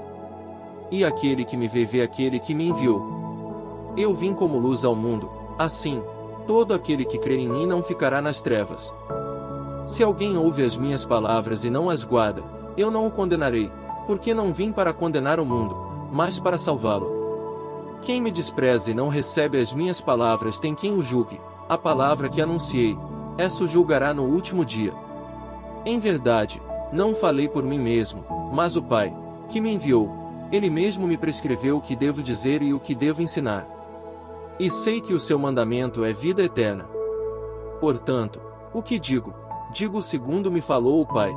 E aquele que me vê aquele que me enviou. Eu vim como luz ao mundo, assim, todo aquele que crê em mim não ficará nas trevas. Se alguém ouve as minhas palavras e não as guarda, eu não o condenarei, porque não vim para condenar o mundo, mas para salvá-lo. Quem me despreza e não recebe as minhas palavras tem quem o julgue, a palavra que anunciei, essa o julgará no último dia. Em verdade, não falei por mim mesmo, mas o Pai, que me enviou, ele mesmo me prescreveu o que devo dizer e o que devo ensinar. E sei que o seu mandamento é vida eterna. Portanto, o que digo, digo segundo me falou o Pai.